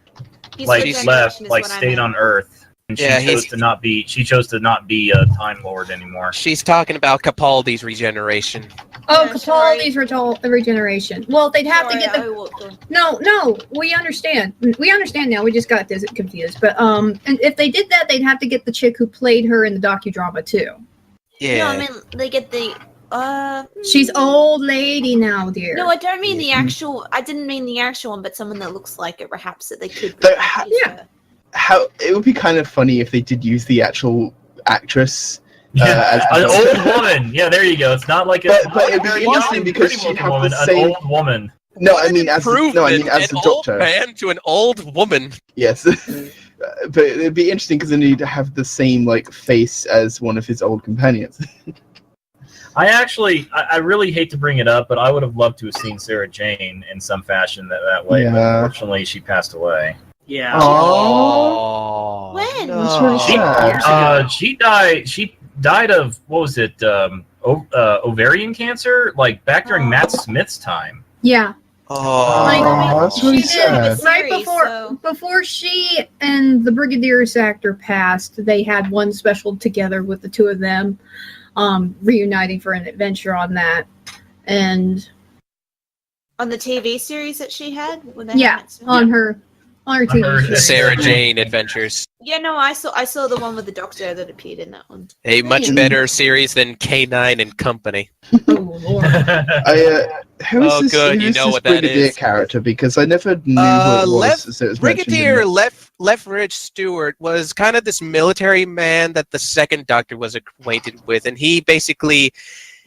stayed on Earth. And she chose to not be. She chose to not be a Time Lord anymore. She's talking about Capaldi's regeneration. Oh, Capaldi's regeneration. Well, they'd have to get the. No, we understand. We understand now. We just got confused. But and if they did that, they'd have to get the chick who played her in the docudrama too. Yeah. No, I mean they get the. She's old lady now, dear. No, I don't mean the actual. I didn't mean the actual one, but someone that looks like it. Perhaps that they could. how it would be kind of funny if they did use the actual actress. Yeah, an old woman. Yeah, there you go. It's not like but it'd be interesting because she'd have woman, the same. an old woman. No, I mean as an the old Doctor. man to an old woman. Yes, but it'd be interesting because then he'd have the same like face as one of his old companions. I really hate to bring it up, but I would have loved to have seen Sarah Jane in some fashion that way. Yeah. But unfortunately, she passed away. Yeah. Oh. When? That's really sad. She died of, what was it? Ovarian cancer, like back during Matt Smith's time. Yeah. Oh, that's really sad. Right before she and the Brigadier's actor passed, they had one special together with the two of them, reuniting for an adventure on that, and On the TV series that she had? on her TV series. Sarah Jane Adventures. Yeah, no, I saw the one with the Doctor that appeared in that one. A much better series than K9 and Company. Oh, Lord. Who's this, good. who's You know this what that Brigadier is. character? Because I never knew who it was. So it was Brigadier mentioned Lethbridge Stewart was kind of this military man that the second Doctor was acquainted with, and he basically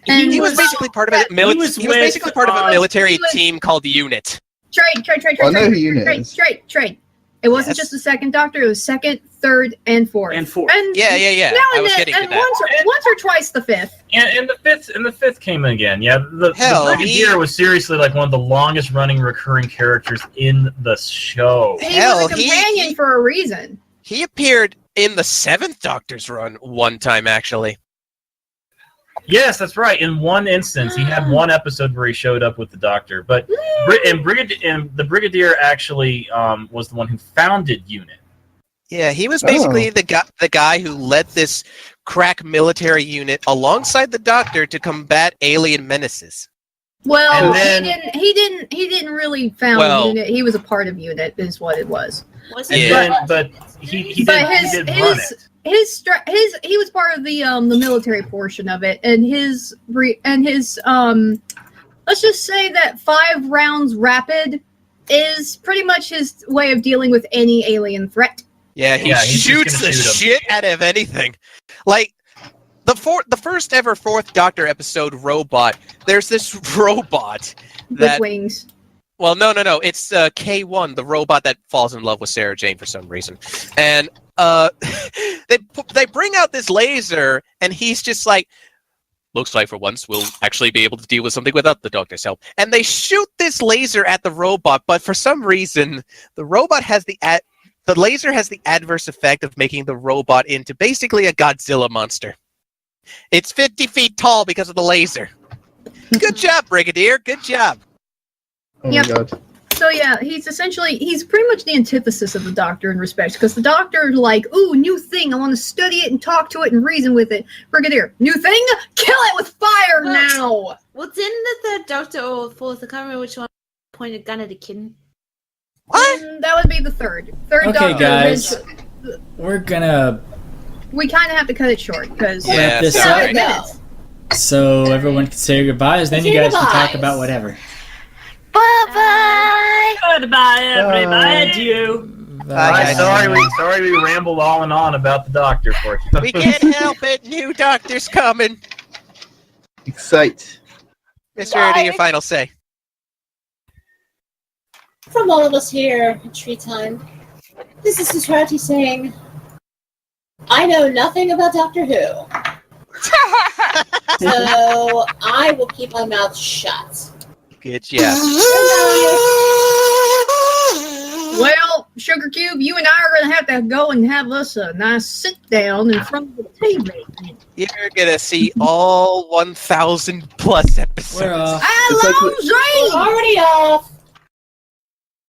he was basically part of a basically part of a military team called Unit. Trade. I know who Unit is. Trade. It wasn't just the second Doctor; it was second, third, and fourth. And fourth. And Yeah. Now I and was then, getting to and that. once or twice the fifth. And the fifth came in again. Yeah, the Brigadier was seriously like one of the longest running recurring characters in the show. He was a companion for a reason. He appeared in the seventh Doctor's run one time, actually. Yes, that's right. In one instance, he had one episode where he showed up with the Doctor, but the Brigadier actually was the one who founded Unit. Yeah, he was basically the guy who led this crack military unit alongside the Doctor to combat alien menaces. Well, he didn't really found Unit. He was a part of Unit, is what it was. He didn't run it. He was part of the military portion of it, and his let's just say that 5 rounds rapid is pretty much his way of dealing with any alien threat. Yeah, he shoots the shit out of anything. Like the first ever fourth Doctor episode, Robot. There's this robot with wings. Well, no. It's K1, the robot that falls in love with Sarah Jane for some reason, and they bring out this laser, and he's just like, looks like for once we'll actually be able to deal with something without the Doctor's help. And they shoot this laser at the robot, but for some reason, the laser has the adverse effect of making the robot into basically a Godzilla monster. It's 50 feet tall because of the laser. Good job, Brigadier. Good job. Oh my God. So yeah, he's pretty much the antithesis of the Doctor in respects, because the Doctor is like, ooh, new thing, I want to study it and talk to it and reason with it. Brigadier, new thing? Kill it with fire now! What's in the third Doctor or fourth? I can't remember which one pointed a gun at a kitten. What? That would be the third. Okay, Doctor. guys. We're gonna... We kind of have to cut it short, because... wrap this up. So everyone can say your goodbyes, then you guys can talk about whatever. Bye-bye! Goodbye, everybody. Adieu. Bye, sorry we rambled on and on about the Doctor for you. We can't help it. New Doctor's coming. Excite. Mr. Erdy, your final say. From all of us here at Treetime, this is Sutrati saying, I know nothing about Doctor Who. So I will keep my mouth shut. Good job. Well, Sugar Cube, you and I are going to have to go and have us a nice sit down in front of the TV. You're going to see all 1,000 plus episodes. Hello, Zane! Already off.